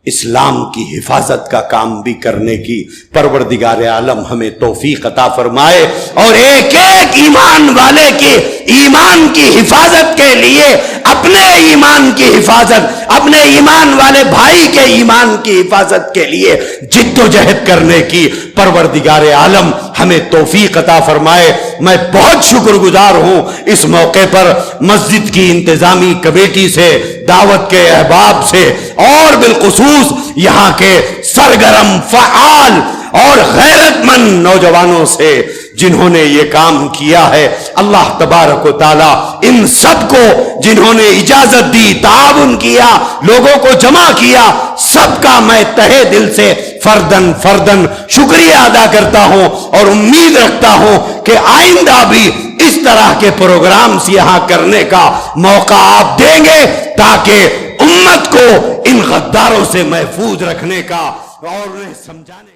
اسلام کی حفاظت کا کام بھی کرنے کی پروردگار عالم ہمیں توفیق عطا فرمائے. اور ایک ایک ایمان والے کے ایمان کی حفاظت کے لیے اپنے ایمان کی حفاظت، اپنے ایمان والے بھائی کے ایمان کی حفاظت کے لیے جد و جہد کرنے کی پروردگار عالم ہمیں توفیق عطا فرمائے. میں بہت شکر گزار ہوں اس موقع پر مسجد کی انتظامی کمیٹی سے، دعوت کے احباب سے اور بالخصوص یہاں کے سرگرم فعال اور غیرت مند نوجوانوں سے جنہوں نے یہ کام کیا ہے. اللہ تبارک و تعالی ان سب کو جنہوں نے اجازت دی، تعاون کیا، لوگوں کو جمع کیا، سب کا میں تہہ دل سے فردن فردن شکریہ ادا کرتا ہوں اور امید رکھتا ہوں کہ آئندہ بھی اس طرح کے پروگرامز یہاں کرنے کا موقع آپ دیں گے تاکہ امت کو ان غداروں سے محفوظ رکھنے کا اور انہیں سمجھانے